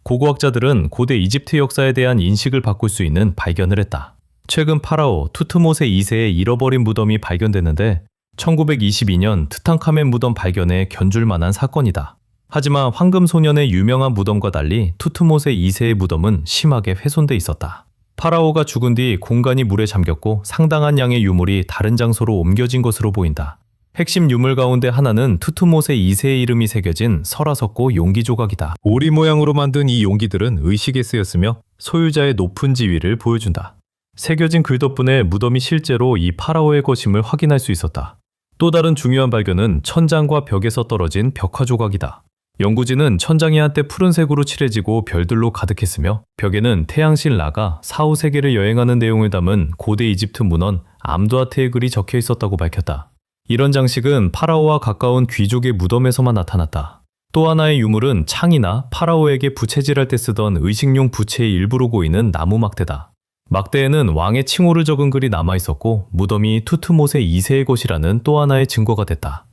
고고학자들은 고대 이집트 역사에 대한 인식을 바꿀 수 있는 발견을 했다. 최근 파라오 투트모세 2세의 잃어버린 무덤이 발견됐는데 1922년 트탕카멘 무덤 발견에 견줄 만한 사건이다. 하지만 황금소년의 유명한 무덤과 달리 투트모세 2세의 무덤은 심하게 훼손돼 있었다. 파라오가 죽은 뒤 공간이 물에 잠겼고 상당한 양의 유물이 다른 장소로 옮겨진 것으로 보인다. 핵심 유물 가운데 하나는 투트모세 2세의 이름이 새겨진 설화석고 용기 조각이다. 오리 모양으로 만든 이 용기들은 의식에 쓰였으며 소유자의 높은 지위를 보여준다. 새겨진 글 덕분에 무덤이 실제로 이 파라오의 것임을 확인할 수 있었다. 또 다른 중요한 발견은 천장과 벽에서 떨어진 벽화 조각이다. 연구진은 천장이 한때 푸른색으로 칠해지고 별들로 가득했으며 벽에는 태양신 라가 사후 세계를 여행하는 내용을 담은 고대 이집트 문헌 암두아트의 글이 적혀 있었다고 밝혔다. 이런 장식은 파라오와 가까운 귀족의 무덤에서만 나타났다. 또 하나의 유물은 창이나 파라오에게 부채질할 때 쓰던 의식용 부채의 일부로 보이는 나무 막대다. 막대에는 왕의 칭호를 적은 글이 남아있었고 무덤이 투트모세 2세의 것이라는 또 하나의 증거가 됐다.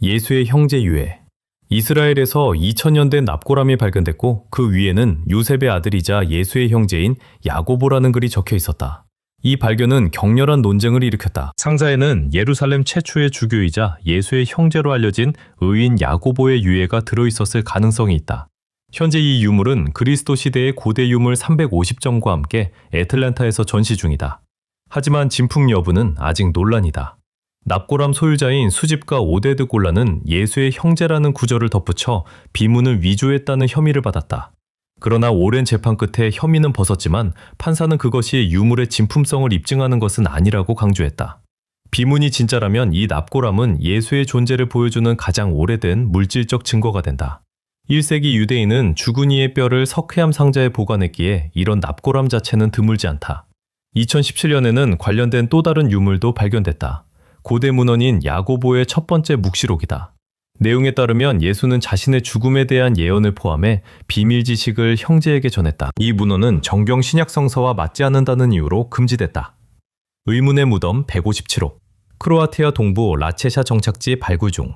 예수의 형제 유해. 이스라엘에서 2000년 된 납고람이 발견됐고 그 위에는 요셉의 아들이자 예수의 형제인 야고보라는 글이 적혀 있었다. 이 발견은 격렬한 논쟁을 일으켰다. 상자에는 예루살렘 최초의 주교이자 예수의 형제로 알려진 의인 야고보의 유해가 들어있었을 가능성이 있다. 현재 이 유물은 그리스도 시대의 고대 유물 350점과 함께 애틀랜타에서 전시 중이다. 하지만 진품 여부는 아직 논란이다. 납고람 소유자인 수집가 오데드 골라는 예수의 형제라는 구절을 덧붙여 비문을 위조했다는 혐의를 받았다. 그러나 오랜 재판 끝에 혐의는 벗었지만 판사는 그것이 유물의 진품성을 입증하는 것은 아니라고 강조했다. 비문이 진짜라면 이 납고람은 예수의 존재를 보여주는 가장 오래된 물질적 증거가 된다. 1세기 유대인은 죽은 이의 뼈를 석회암 상자에 보관했기에 이런 납고람 자체는 드물지 않다. 2017년에는 관련된 또 다른 유물도 발견됐다. 고대 문헌인 야고보의 첫 번째 묵시록이다. 내용에 따르면 예수는 자신의 죽음에 대한 예언을 포함해 비밀 지식을 형제에게 전했다. 이 문헌은 정경 신약 성서와 맞지 않는다는 이유로 금지됐다. 의문의 무덤 157호. 크로아티아 동부 라체샤 정착지 발굴 중.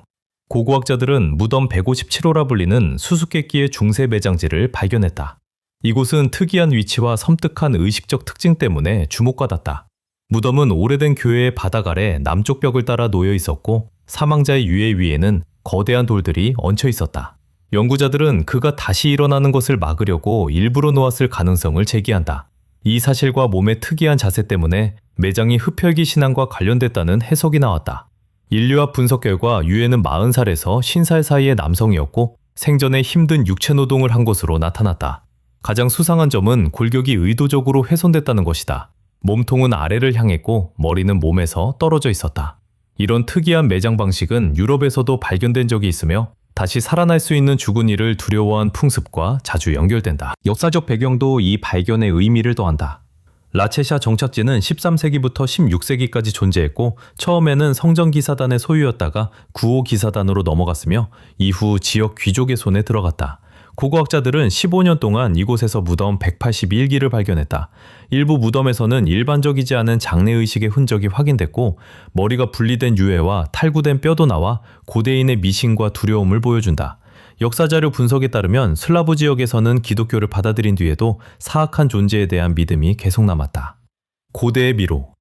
고고학자들은 무덤 157호라 불리는 수수께끼의 중세 매장지를 발견했다. 이곳은 특이한 위치와 섬뜩한 의식적 특징 때문에 주목받았다. 무덤은 오래된 교회의 바닥 아래 남쪽 벽을 따라 놓여 있었고 사망자의 유해 위에는 거대한 돌들이 얹혀 있었다. 연구자들은 그가 다시 일어나는 것을 막으려고 일부러 놓았을 가능성을 제기한다. 이 사실과 몸의 특이한 자세 때문에 매장이 흡혈귀 신앙과 관련됐다는 해석이 나왔다. 인류학 분석 결과 유해는 40살에서 50살 사이의 남성이었고 생전에 힘든 육체 노동을 한 것으로 나타났다. 가장 수상한 점은 골격이 의도적으로 훼손됐다는 것이다. 몸통은 아래를 향했고 머리는 몸에서 떨어져 있었다. 이런 특이한 매장 방식은 유럽에서도 발견된 적이 있으며 다시 살아날 수 있는 죽은 이를 두려워한 풍습과 자주 연결된다. 역사적 배경도 이 발견의 의미를 더한다. 라체샤 정착지는 13세기부터 16세기까지 존재했고 처음에는 성전기사단의 소유였다가 구호기사단으로 넘어갔으며 이후 지역 귀족의 손에 들어갔다. 고고학자들은 15년 동안 이곳에서 무덤 181기를 발견했다. 일부 무덤에서는 일반적이지 않은 장례의식의 흔적이 확인됐고 머리가 분리된 유해와 탈구된 뼈도 나와 고대인의 미신과 두려움을 보여준다. 역사자료 분석에 따르면 슬라브 지역에서는 기독교를 받아들인 뒤에도 사악한 존재에 대한 믿음이 계속 남았다. 고대의 미로.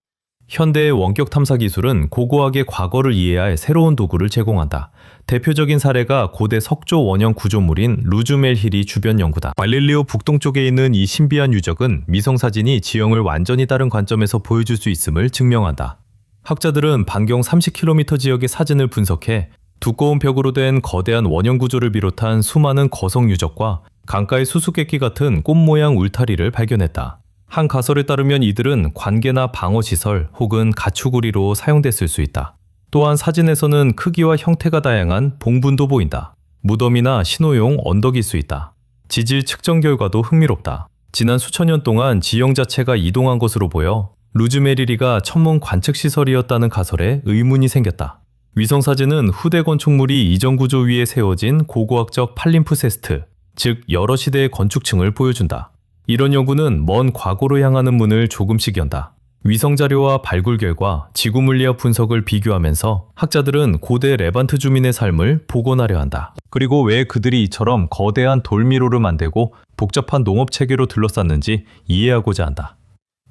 현대의 원격 탐사 기술은 고고학의 과거를 이해할 새로운 도구를 제공한다. 대표적인 사례가 고대 석조 원형 구조물인 루즈멜히리 주변 연구다. 갈릴리오 북동쪽에 있는 이 신비한 유적은 위성사진이 지형을 완전히 다른 관점에서 보여줄 수 있음을 증명한다. 학자들은 반경 30km 지역의 사진을 분석해 두꺼운 벽으로 된 거대한 원형 구조를 비롯한 수많은 거성 유적과 강가의 수수께끼 같은 꽃 모양 울타리를 발견했다. 한 가설에 따르면 이들은 관계나 방어시설 혹은 가축우리로 사용됐을 수 있다. 또한 사진에서는 크기와 형태가 다양한 봉분도 보인다. 무덤이나 신호용 언덕일 수 있다. 지질 측정 결과도 흥미롭다. 지난 수천 년 동안 지형 자체가 이동한 것으로 보여 루즈메리리가 천문 관측시설이었다는 가설에 의문이 생겼다. 위성사진은 후대 건축물이 이전 구조 위에 세워진 고고학적 팔림프세스트, 즉 여러 시대의 건축층을 보여준다. 이런 연구는 먼 과거로 향하는 문을 조금씩 연다. 위성자료와 발굴 결과 지구물리학 분석을 비교하면서 학자들은 고대 레반트 주민의 삶을 복원하려 한다. 그리고 왜 그들이 이처럼 거대한 돌미로를 만들고 복잡한 농업체계로 둘러쌌는지 이해하고자 한다.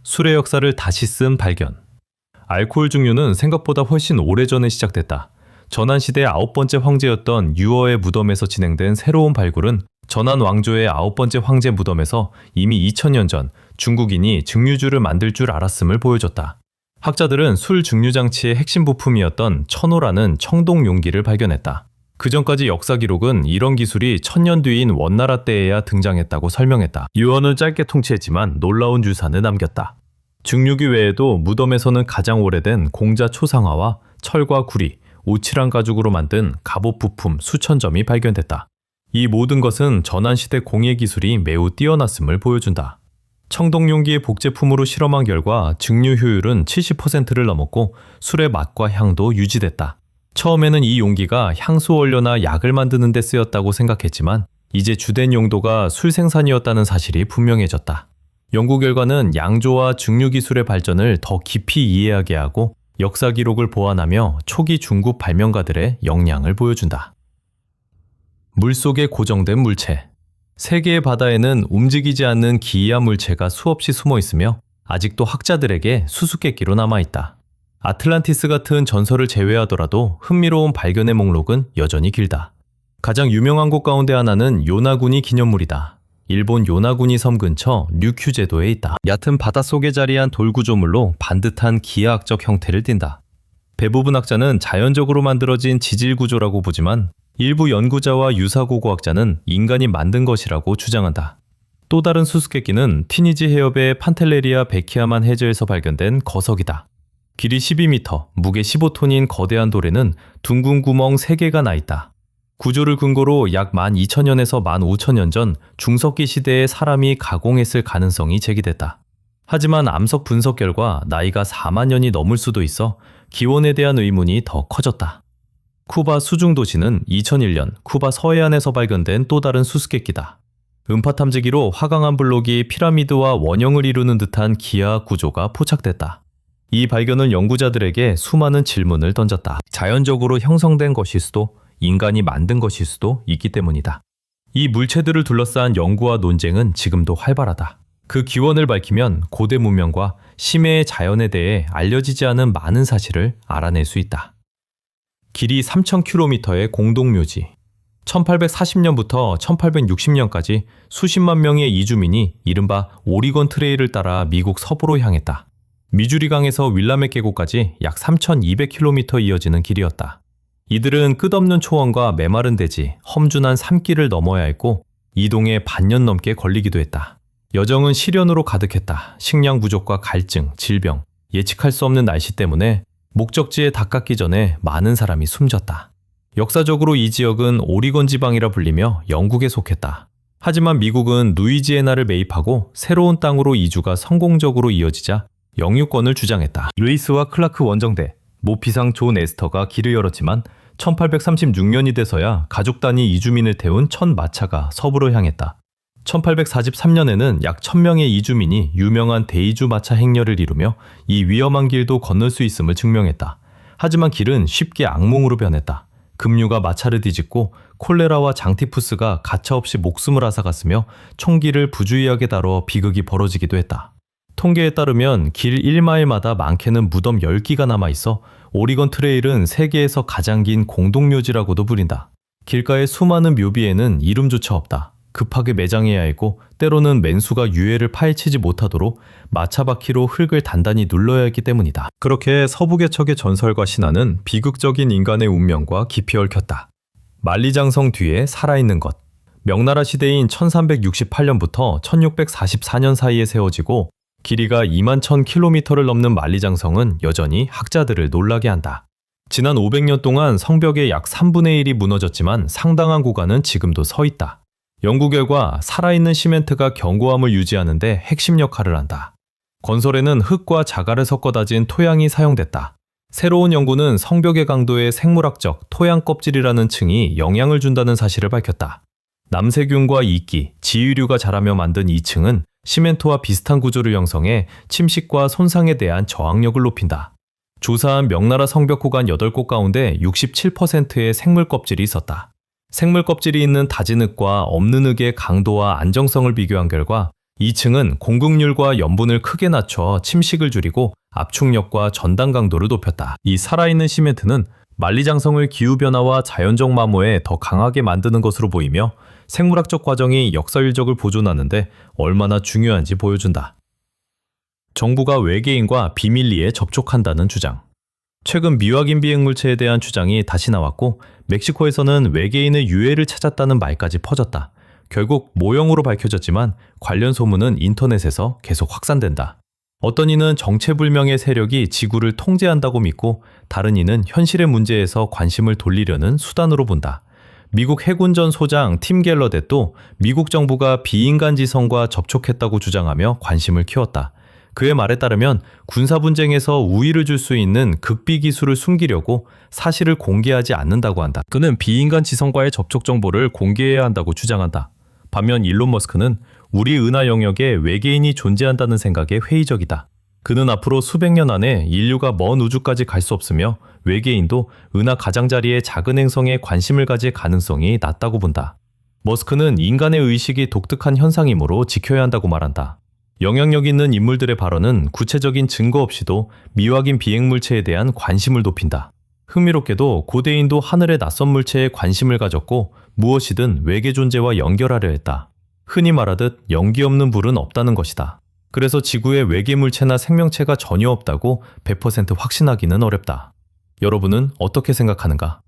술의 역사를 다시 쓴 발견. 알코올 증류는 생각보다 훨씬 오래전에 시작됐다. 전한시대의 9번째 황제였던 유어의 무덤에서 진행된 새로운 발굴은 전한 왕조의 9번째 황제 무덤에서 이미 2000년 전 중국인이 증류주를 만들 줄 알았음을 보여줬다. 학자들은 술 증류 장치의 핵심 부품이었던 천호라는 청동 용기를 발견했다. 그 전까지 역사 기록은 이런 기술이 1000년 뒤인 원나라 때에야 등장했다고 설명했다. 유언은 짧게 통치했지만 놀라운 유산을 남겼다. 증류기 외에도 무덤에서는 가장 오래된 공자 초상화와 철과 구리, 오칠한 가죽으로 만든 갑옷 부품 수천 점이 발견됐다. 이 모든 것은 전한시대 공예 기술이 매우 뛰어났음을 보여준다. 청동용기의 복제품으로 실험한 결과 증류 효율은 70%를 넘었고 술의 맛과 향도 유지됐다. 처음에는 이 용기가 향수 원료나 약을 만드는 데 쓰였다고 생각했지만 이제 주된 용도가 술 생산이었다는 사실이 분명해졌다. 연구 결과는 양조와 증류 기술의 발전을 더 깊이 이해하게 하고 역사 기록을 보완하며 초기 중국 발명가들의 역량을 보여준다. 물속에 고정된 물체. 세계의 바다에는 움직이지 않는 기이한 물체가 수없이 숨어 있으며 아직도 학자들에게 수수께끼로 남아있다. 아틀란티스 같은 전설을 제외하더라도 흥미로운 발견의 목록은 여전히 길다. 가장 유명한 곳 가운데 하나는 요나구니 기념물이다. 일본 요나구니 섬 근처 류큐제도에 있다. 얕은 바닷속에 자리한 돌구조물로 반듯한 기하학적 형태를 띈다. 대부분 학자는 자연적으로 만들어진 지질 구조라고 보지만 일부 연구자와 유사고고학자는 인간이 만든 것이라고 주장한다. 또 다른 수수께끼는 티니지 해협의 판텔레리아 베키아만 해저에서 발견된 거석이다. 길이 12m, 무게 15톤인 거대한 돌에는 둥근 구멍 3개가 나 있다. 구조를 근거로 약 12,000년에서 15,000년 전 중석기 시대에 사람이 가공했을 가능성이 제기됐다. 하지만 암석 분석 결과 나이가 4만 년이 넘을 수도 있어 기원에 대한 의문이 더 커졌다. 쿠바 수중 도시는 2001년 쿠바 서해안에서 발견된 또 다른 수수께끼다. 음파 탐지기로 화강암 블록이 피라미드와 원형을 이루는 듯한 기하 구조가 포착됐다. 이 발견은 연구자들에게 수많은 질문을 던졌다. 자연적으로 형성된 것일 수도, 인간이 만든 것일 수도 있기 때문이다. 이 물체들을 둘러싼 연구와 논쟁은 지금도 활발하다. 그 기원을 밝히면 고대 문명과 심해의 자연에 대해 알려지지 않은 많은 사실을 알아낼 수 있다. 길이 3,000km의 공동묘지. 1840년부터 1860년까지 수십만 명의 이주민이 이른바 오리건 트레일을 따라 미국 서부로 향했다. 미주리강에서 윌라메 계곡까지 약 3,200km 이어지는 길이었다. 이들은 끝없는 초원과 메마른 대지, 험준한 산길을 넘어야 했고 이동에 반년 넘게 걸리기도 했다. 여정은 시련으로 가득했다. 식량 부족과 갈증, 질병, 예측할 수 없는 날씨 때문에 목적지에 닿기 전에 많은 사람이 숨졌다. 역사적으로 이 지역은 오리건 지방이라 불리며 영국에 속했다. 하지만 미국은 루이지애나를 매입하고 새로운 땅으로 이주가 성공적으로 이어지자 영유권을 주장했다. 루이스와 클라크 원정대, 모피상 존 에스터가 길을 열었지만 1836년이 돼서야 가족 단위 이주민을 태운 첫 마차가 서부로 향했다. 1843년에는 약 1,000명의 이주민이 유명한 대이주 마차 행렬을 이루며 이 위험한 길도 건널 수 있음을 증명했다. 하지만 길은 쉽게 악몽으로 변했다. 급류가 마차를 뒤집고 콜레라와 장티푸스가 가차없이 목숨을 앗아갔으며 총기를 부주의하게 다뤄 비극이 벌어지기도 했다. 통계에 따르면 길 1마일마다 많게는 무덤 10기가 남아있어 오리건 트레일은 세계에서 가장 긴 공동묘지라고도 불린다. 길가의 수많은 묘비에는 이름조차 없다. 급하게 매장해야 했고 때로는 맨수가 유해를 파헤치지 못하도록 마차바퀴로 흙을 단단히 눌러야 했기 때문이다. 그렇게 서부개척의 전설과 신화는 비극적인 인간의 운명과 깊이 얽혔다. 만리장성 뒤에 살아있는 것. 명나라 시대인 1368년부터 1644년 사이에 세워지고 길이가 21,000km를 넘는 만리장성은 여전히 학자들을 놀라게 한다. 지난 500년 동안 성벽의 약 3분의 1이 무너졌지만 상당한 구간은 지금도 서 있다. 연구 결과 살아있는 시멘트가 견고함을 유지하는 데 핵심 역할을 한다. 건설에는 흙과 자갈을 섞어 다진 토양이 사용됐다. 새로운 연구는 성벽의 강도에 생물학적 토양 껍질이라는 층이 영향을 준다는 사실을 밝혔다. 남세균과 이끼, 지유류가 자라며 만든 이 층은 시멘트와 비슷한 구조를 형성해 침식과 손상에 대한 저항력을 높인다. 조사한 명나라 성벽 구간 8곳 가운데 67%의 생물 껍질이 있었다. 생물 껍질이 있는 다진 흙과 없는 흙의 강도와 안정성을 비교한 결과 2층은 공급률과 염분을 크게 낮춰 침식을 줄이고 압축력과 전단 강도를 높였다. 이 살아있는 시멘트는 만리장성을 기후변화와 자연적 마모에 더 강하게 만드는 것으로 보이며 생물학적 과정이 역사일적을 보존하는데 얼마나 중요한지 보여준다. 정부가 외계인과 비밀리에 접촉한다는 주장. 최근 미확인 비행물체에 대한 주장이 다시 나왔고 멕시코에서는 외계인의 유해를 찾았다는 말까지 퍼졌다. 결국 모형으로 밝혀졌지만 관련 소문은 인터넷에서 계속 확산된다. 어떤 이는 정체불명의 세력이 지구를 통제한다고 믿고 다른 이는 현실의 문제에서 관심을 돌리려는 수단으로 본다. 미국 해군전 소장 팀 갤러댓도 미국 정부가 비인간 지성과 접촉했다고 주장하며 관심을 키웠다. 그의 말에 따르면 군사분쟁에서 우위를 줄 수 있는 극비 기술을 숨기려고 사실을 공개하지 않는다고 한다. 그는 비인간 지성과의 접촉 정보를 공개해야 한다고 주장한다. 반면 일론 머스크는 우리 은하 영역에 외계인이 존재한다는 생각에 회의적이다. 그는 앞으로 수백 년 안에 인류가 먼 우주까지 갈 수 없으며 외계인도 은하 가장자리의 작은 행성에 관심을 가질 가능성이 낮다고 본다. 머스크는 인간의 의식이 독특한 현상이므로 지켜야 한다고 말한다. 영향력 있는 인물들의 발언은 구체적인 증거 없이도 미확인 비행물체에 대한 관심을 높인다. 흥미롭게도 고대인도 하늘의 낯선 물체에 관심을 가졌고 무엇이든 외계 존재와 연결하려 했다. 흔히 말하듯 연기 없는 불은 없다는 것이다. 그래서 지구에 외계 물체나 생명체가 전혀 없다고 100% 확신하기는 어렵다. 여러분은 어떻게 생각하는가?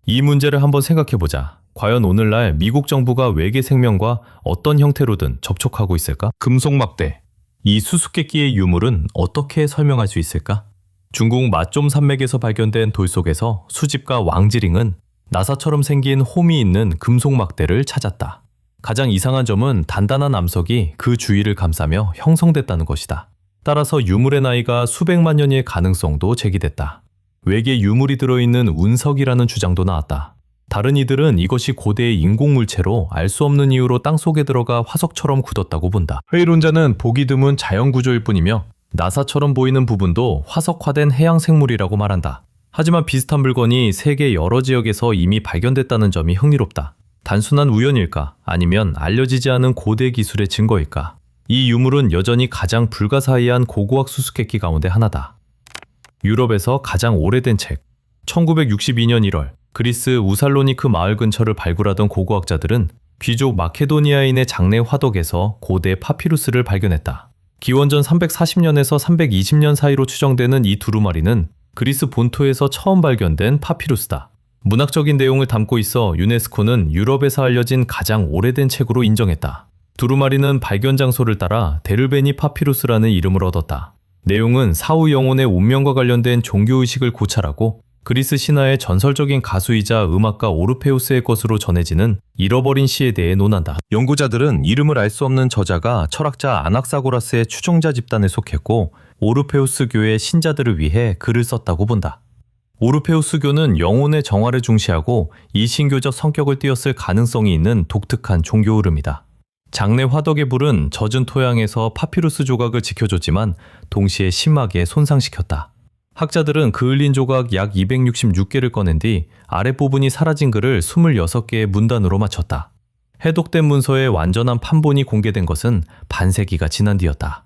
이 문제를 한번 생각해보자. 과연 오늘날 미국 정부가 외계 생명과 어떤 형태로든 접촉하고 있을까? 금속막대. 이 수수께끼의 유물은 어떻게 설명할 수 있을까? 중국 마쫌 산맥에서 발견된 돌 속에서 수집가 왕지링은 나사처럼 생긴 홈이 있는 금속막대를 찾았다. 가장 이상한 점은 단단한 암석이 그 주위를 감싸며 형성됐다는 것이다. 따라서 유물의 나이가 수백만 년일 가능성도 제기됐다. 외계 유물이 들어있는 운석이라는 주장도 나왔다. 다른 이들은 이것이 고대의 인공물체로 알 수 없는 이유로 땅속에 들어가 화석처럼 굳었다고 본다. 회의론자는 보기 드문 자연구조일 뿐이며 나사처럼 보이는 부분도 화석화된 해양생물이라고 말한다. 하지만 비슷한 물건이 세계 여러 지역에서 이미 발견됐다는 점이 흥미롭다. 단순한 우연일까? 아니면 알려지지 않은 고대 기술의 증거일까? 이 유물은 여전히 가장 불가사의한 고고학 수수께끼 가운데 하나다. 유럽에서 가장 오래된 책. 1962년 1월 그리스 우살로니크 마을 근처를 발굴하던 고고학자들은 귀족 마케도니아인의 장내 화덕에서 고대 파피루스를 발견했다. 기원전 340년에서 320년 사이로 추정되는 이 두루마리는 그리스 본토에서 처음 발견된 파피루스다. 문학적인 내용을 담고 있어 유네스코는 유럽에서 알려진 가장 오래된 책으로 인정했다. 두루마리는 발견 장소를 따라 데르베니 파피루스라는 이름을 얻었다. 내용은 사후 영혼의 운명과 관련된 종교의식을 고찰하고 그리스 신화의 전설적인 가수이자 음악가 오르페우스의 것으로 전해지는 잃어버린 시에 대해 논한다. 연구자들은 이름을 알 수 없는 저자가 철학자 아낙사고라스의 추종자 집단에 속했고 오르페우스교의 신자들을 위해 글을 썼다고 본다. 오르페우스교는 영혼의 정화를 중시하고 이신교적 성격을 띄었을 가능성이 있는 독특한 종교 흐름이다. 장내 화덕의 불은 젖은 토양에서 파피루스 조각을 지켜줬지만 동시에 심하게 손상시켰다. 학자들은 그을린 조각 약 266개를 꺼낸 뒤 아랫부분이 사라진 글을 26개의 문단으로 맞췄다. 해독된 문서의 완전한 판본이 공개된 것은 반세기가 지난 뒤였다.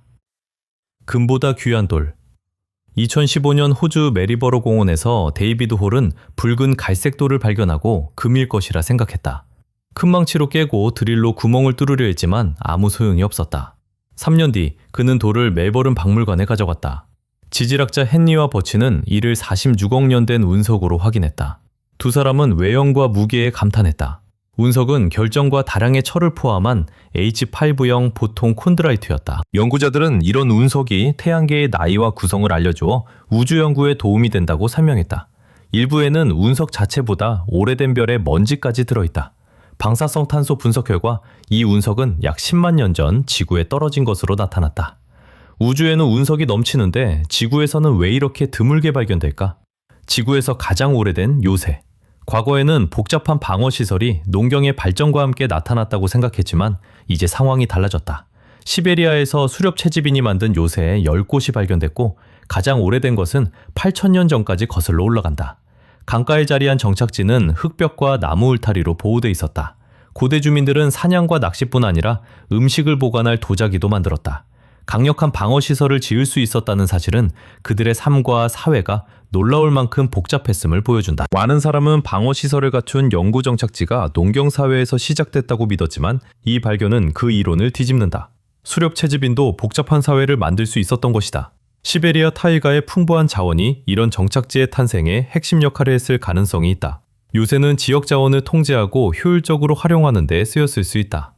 금보다 귀한 돌. 2015년 호주 메리버러 공원에서 데이비드 홀은 붉은 갈색 돌을 발견하고 금일 것이라 생각했다. 큰 망치로 깨고 드릴로 구멍을 뚫으려 했지만 아무 소용이 없었다. 3년 뒤 그는 돌을 멜버른 박물관에 가져갔다. 지질학자 헨리와 버치는 이를 46억 년 된 운석으로 확인했다. 두 사람은 외형과 무게에 감탄했다. 운석은 결정과 다량의 철을 포함한 H8부형 보통 콘드라이트였다. 연구자들은 이런 운석이 태양계의 나이와 구성을 알려주어 우주 연구에 도움이 된다고 설명했다. 일부에는 운석 자체보다 오래된 별의 먼지까지 들어있다. 방사성 탄소 분석 결과 이 운석은 약 10만 년 전 지구에 떨어진 것으로 나타났다. 우주에는 운석이 넘치는데 지구에서는 왜 이렇게 드물게 발견될까? 지구에서 가장 오래된 요새. 과거에는 복잡한 방어시설이 농경의 발전과 함께 나타났다고 생각했지만 이제 상황이 달라졌다. 시베리아에서 수렵 채집인이 만든 요새에 10곳이 발견됐고 가장 오래된 것은 8,000년 전까지 거슬러 올라간다. 강가에 자리한 정착지는 흙벽과 나무 울타리로 보호돼 있었다. 고대 주민들은 사냥과 낚시뿐 아니라 음식을 보관할 도자기도 만들었다. 강력한 방어시설을 지을 수 있었다는 사실은 그들의 삶과 사회가 놀라울 만큼 복잡했음을 보여준다. 많은 사람은 방어시설을 갖춘 영구 정착지가 농경사회에서 시작됐다고 믿었지만 이 발견은 그 이론을 뒤집는다. 수렵 채집인도 복잡한 사회를 만들 수 있었던 것이다. 시베리아 타이가의 풍부한 자원이 이런 정착지의 탄생에 핵심 역할을 했을 가능성이 있다. 요새는 지역 자원을 통제하고 효율적으로 활용하는 데 쓰였을 수 있다.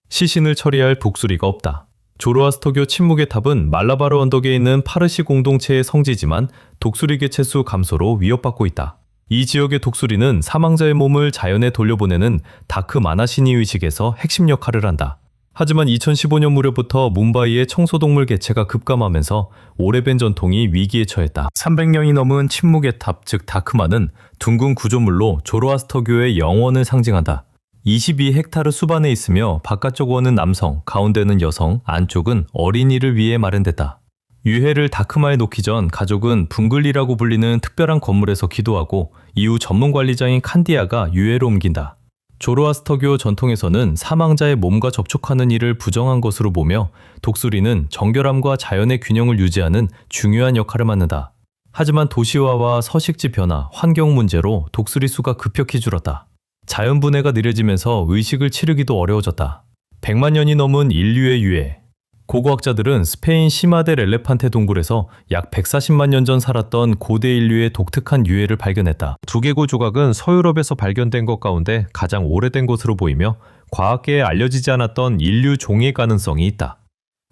시신을 처리할 독수리가 없다. 조로아스터교 침묵의 탑은 말라바르 언덕에 있는 파르시 공동체의 성지지만 독수리 개체수 감소로 위협받고 있다. 이 지역의 독수리는 사망자의 몸을 자연에 돌려보내는 다크 마나시니 의식에서 핵심 역할을 한다. 하지만 2015년 무렵부터 뭄바이의 청소동물 개체가 급감하면서 오래된 전통이 위기에 처했다. 300년이 넘은 침묵의 탑, 즉 다크마는 둥근 구조물로 조로아스터교의 영원을 상징한다. 22헥타르 수반에 있으며 바깥쪽 원은 남성, 가운데는 여성, 안쪽은 어린이를 위해 마련됐다. 유해를 다크마에 놓기 전 가족은 붕글리라고 불리는 특별한 건물에서 기도하고 이후 전문 관리자인 칸디아가 유해로 옮긴다. 조로아스터교 전통에서는 사망자의 몸과 접촉하는 일을 부정한 것으로 보며 독수리는 정결함과 자연의 균형을 유지하는 중요한 역할을 맡는다. 하지만 도시화와 서식지 변화, 환경 문제로 독수리 수가 급격히 줄었다. 자연분해가 느려지면서 의식을 치르기도 어려워졌다. 100만 년이 넘은 인류의 유해. 고고학자들은 스페인 시마델 엘레판테 동굴에서 약 140만 년 전 살았던 고대 인류의 독특한 유해를 발견했다. 두개골 조각은 서유럽에서 발견된 것 가운데 가장 오래된 것으로 보이며 과학계에 알려지지 않았던 인류 종의 가능성이 있다.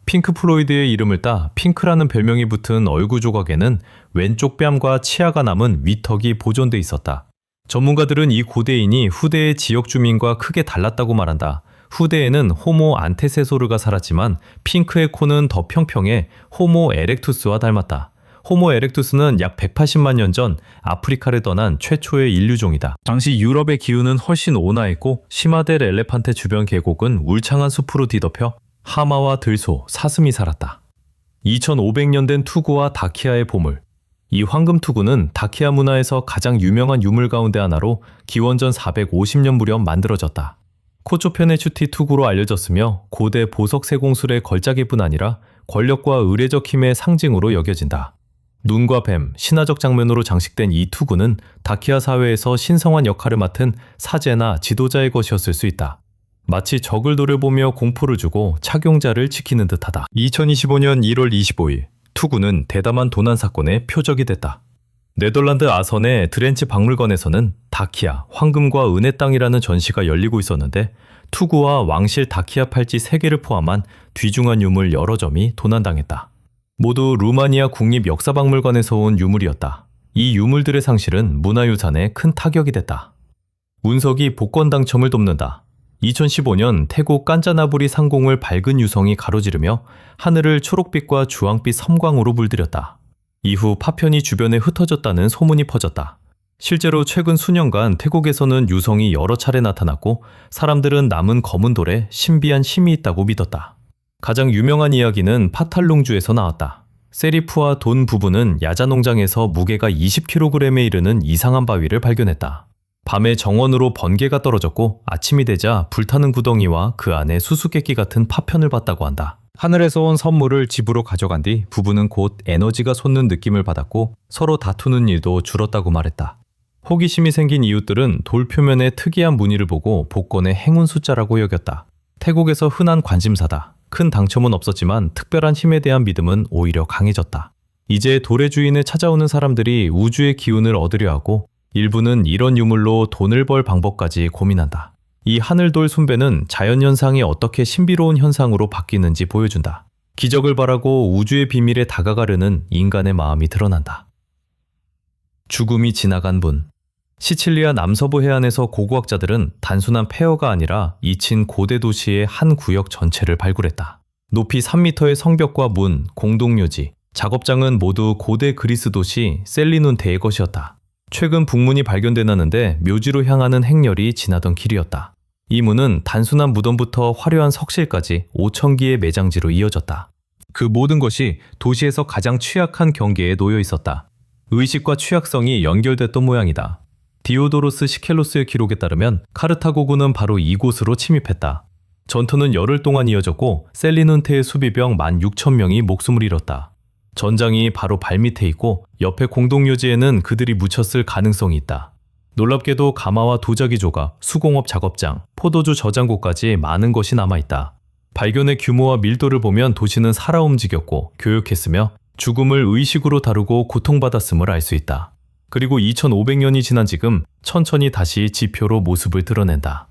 핑크 플로이드의 이름을 따 핑크라는 별명이 붙은 얼굴 조각에는 왼쪽 뺨과 치아가 남은 위턱이 보존돼 있었다. 전문가들은 이 고대인이 후대의 지역 주민과 크게 달랐다고 말한다. 후대에는 호모 안테세소르가 살았지만 핑크의 코는 더 평평해 호모 에렉투스와 닮았다. 호모 에렉투스는 약 180만 년 전 아프리카를 떠난 최초의 인류종이다. 당시 유럽의 기후는 훨씬 온화했고 시마델 엘레판테 주변 계곡은 울창한 숲으로 뒤덮여 하마와 들소, 사슴이 살았다. 2500년 된 투구와 다키아의 보물. 이 황금 투구는 다키아 문화에서 가장 유명한 유물 가운데 하나로 기원전 450년 무렵 만들어졌다. 코초페네슈티 투구로 알려졌으며 고대 보석 세공술의 걸작일뿐 아니라 권력과 의례적 힘의 상징으로 여겨진다. 눈과 뱀, 신화적 장면으로 장식된 이 투구는 다키아 사회에서 신성한 역할을 맡은 사제나 지도자의 것이었을 수 있다. 마치 적을 노려보며 공포를 주고 착용자를 지키는 듯하다. 2025년 1월 25일, 투구는 대담한 도난 사건의 표적이 됐다. 네덜란드 아선의 드렌치 박물관에서는 다키아, 황금과 은의 땅이라는 전시가 열리고 있었는데 투구와 왕실 다키아 팔찌 3개를 포함한 귀중한 유물 여러 점이 도난당했다. 모두 루마니아 국립역사박물관에서 온 유물이었다. 이 유물들의 상실은 문화유산에 큰 타격이 됐다. 운석이 복권 당첨을 돕는다. 2015년 태국 깐짜나부리 상공을 밝은 유성이 가로지르며 하늘을 초록빛과 주황빛 섬광으로 물들였다. 이후 파편이 주변에 흩어졌다는 소문이 퍼졌다. 실제로 최근 수년간 태국에서는 유성이 여러 차례 나타났고 사람들은 남은 검은 돌에 신비한 힘이 있다고 믿었다. 가장 유명한 이야기는 파탈룽주에서 나왔다. 세리프와 돈 부부는 야자 농장에서 무게가 20kg에 이르는 이상한 바위를 발견했다. 밤에 정원으로 번개가 떨어졌고 아침이 되자 불타는 구덩이와 그 안에 수수께끼 같은 파편을 봤다고 한다. 하늘에서 온 선물을 집으로 가져간 뒤 부부는 곧 에너지가 솟는 느낌을 받았고 서로 다투는 일도 줄었다고 말했다. 호기심이 생긴 이웃들은 돌 표면의 특이한 무늬를 보고 복권의 행운 숫자라고 여겼다. 태국에서 흔한 관심사다. 큰 당첨은 없었지만 특별한 힘에 대한 믿음은 오히려 강해졌다. 이제 돌의 주인을 찾아오는 사람들이 우주의 기운을 얻으려 하고 일부는 이런 유물로 돈을 벌 방법까지 고민한다. 이 하늘돌 숭배는 자연현상이 어떻게 신비로운 현상으로 바뀌는지 보여준다. 기적을 바라고 우주의 비밀에 다가가려는 인간의 마음이 드러난다. 죽음이 지나간 분. 시칠리아 남서부 해안에서 고고학자들은 단순한 폐허가 아니라 잊힌 고대 도시의 한 구역 전체를 발굴했다. 높이 3m의 성벽과 문, 공동묘지, 작업장은 모두 고대 그리스 도시 셀리눈테의 것이었다. 최근 북문이 발견되었는데 묘지로 향하는 행렬이 지나던 길이었다. 이 문은 단순한 무덤부터 화려한 석실까지 5,000기의 매장지로 이어졌다. 그 모든 것이 도시에서 가장 취약한 경계에 놓여 있었다. 의식과 취약성이 연결됐던 모양이다. 디오도로스 시켈로스의 기록에 따르면 카르타고군은 바로 이곳으로 침입했다. 전투는 열흘 동안 이어졌고 셀리눈테의 수비병 16,000명이 목숨을 잃었다. 전장이 바로 발밑에 있고 옆에 공동묘지에는 그들이 묻혔을 가능성이 있다. 놀랍게도 가마와 도자기 조각, 수공업 작업장, 포도주 저장고까지 많은 것이 남아있다. 발견의 규모와 밀도를 보면 도시는 살아 움직였고 교육했으며 죽음을 의식으로 다루고 고통받았음을 알 수 있다. 그리고 2500년이 지난 지금 천천히 다시 지표로 모습을 드러낸다.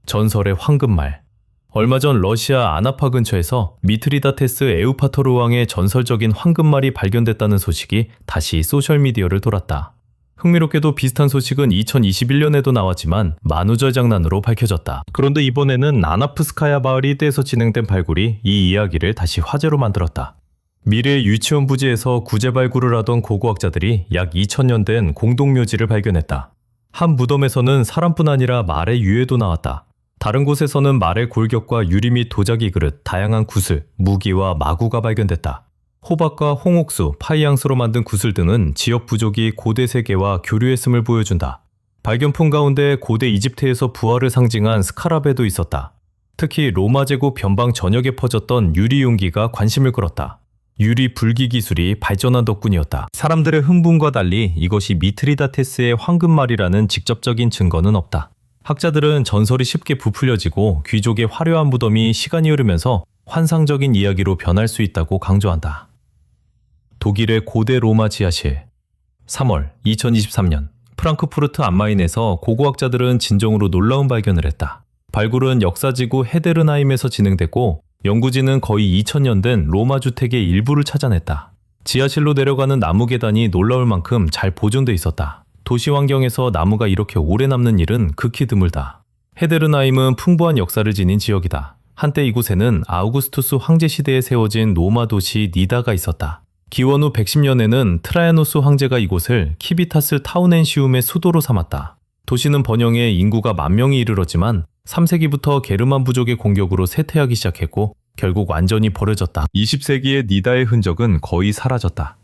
전설의 황금말. 얼마 전 러시아 아나파 근처에서 미트리다테스 에우파토르 왕의 전설적인 황금말이 발견됐다는 소식이 다시 소셜미디어를 돌았다. 흥미롭게도 비슷한 소식은 2021년에도 나왔지만 만우절 장난으로 밝혀졌다. 그런데 이번에는 아나프스카야 마을 일대에서 진행된 발굴이 이 이야기를 다시 화제로 만들었다. 미래 유치원 부지에서 구제 발굴을 하던 고고학자들이 약 2000년 된 공동묘지를 발견했다. 한 무덤에서는 사람뿐 아니라 말의 유해도 나왔다. 다른 곳에서는 말의 골격과 유리 및 도자기 그릇, 다양한 구슬, 무기와 마구가 발견됐다. 호박과 홍옥수, 파이앙스로 만든 구슬 등은 지역 부족이 고대 세계와 교류했음을 보여준다. 발견품 가운데 고대 이집트에서 부활을 상징한 스카라베도 있었다. 특히 로마 제국 변방 전역에 퍼졌던 유리 용기가 관심을 끌었다. 유리 불기 기술이 발전한 덕분이었다. 사람들의 흥분과 달리 이것이 미트리다테스의 황금말이라는 직접적인 증거는 없다. 학자들은 전설이 쉽게 부풀려지고 귀족의 화려한 무덤이 시간이 흐르면서 환상적인 이야기로 변할 수 있다고 강조한다. 독일의 고대 로마 지하실. 3월 2023년 프랑크푸르트 암마인에서 고고학자들은 진정으로 놀라운 발견을 했다. 발굴은 역사지구 헤데르나임에서 진행됐고 연구진은 거의 2000년 된 로마 주택의 일부를 찾아냈다. 지하실로 내려가는 나무 계단이 놀라울 만큼 잘 보존돼 있었다. 도시 환경에서 나무가 이렇게 오래 남는 일은 극히 드물다. 헤데르나임은 풍부한 역사를 지닌 지역이다. 한때 이곳에는 아우구스투스 황제 시대에 세워진 로마 도시 니다가 있었다. 기원 후 110년에는 트라야누스 황제가 이곳을 키비타스 타우넨시움의 수도로 삼았다. 도시는 번영해 인구가 10,000명이 이르렀지만 3세기부터 게르만 부족의 공격으로 쇠퇴하기 시작했고 결국 완전히 버려졌다. 20세기의 니다의 흔적은 거의 사라졌다.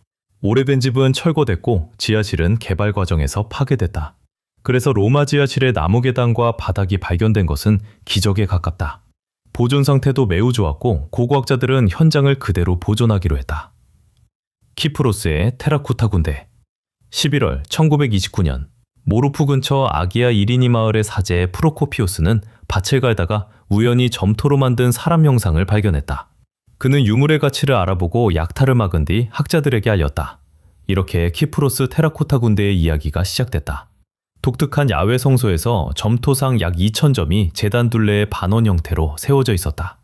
오래된 집은 철거됐고 지하실은 개발 과정에서 파괴됐다. 그래서 로마 지하실의 나무 계단과 바닥이 발견된 것은 기적에 가깝다. 보존 상태도 매우 좋았고 고고학자들은 현장을 그대로 보존하기로 했다. 키프로스의 테라코타 군대. 11월 1929년 모로프 근처 아기아 이리니 마을의 사제 프로코피오스는 밭을 갈다가 우연히 점토로 만든 사람 형상을 발견했다. 그는 유물의 가치를 알아보고 약탈을 막은 뒤 학자들에게 알렸다. 이렇게 키프로스 테라코타 군대의 이야기가 시작됐다. 독특한 야외 성소에서 점토상 약 2,000점이 재단 둘레의 반원 형태로 세워져 있었다.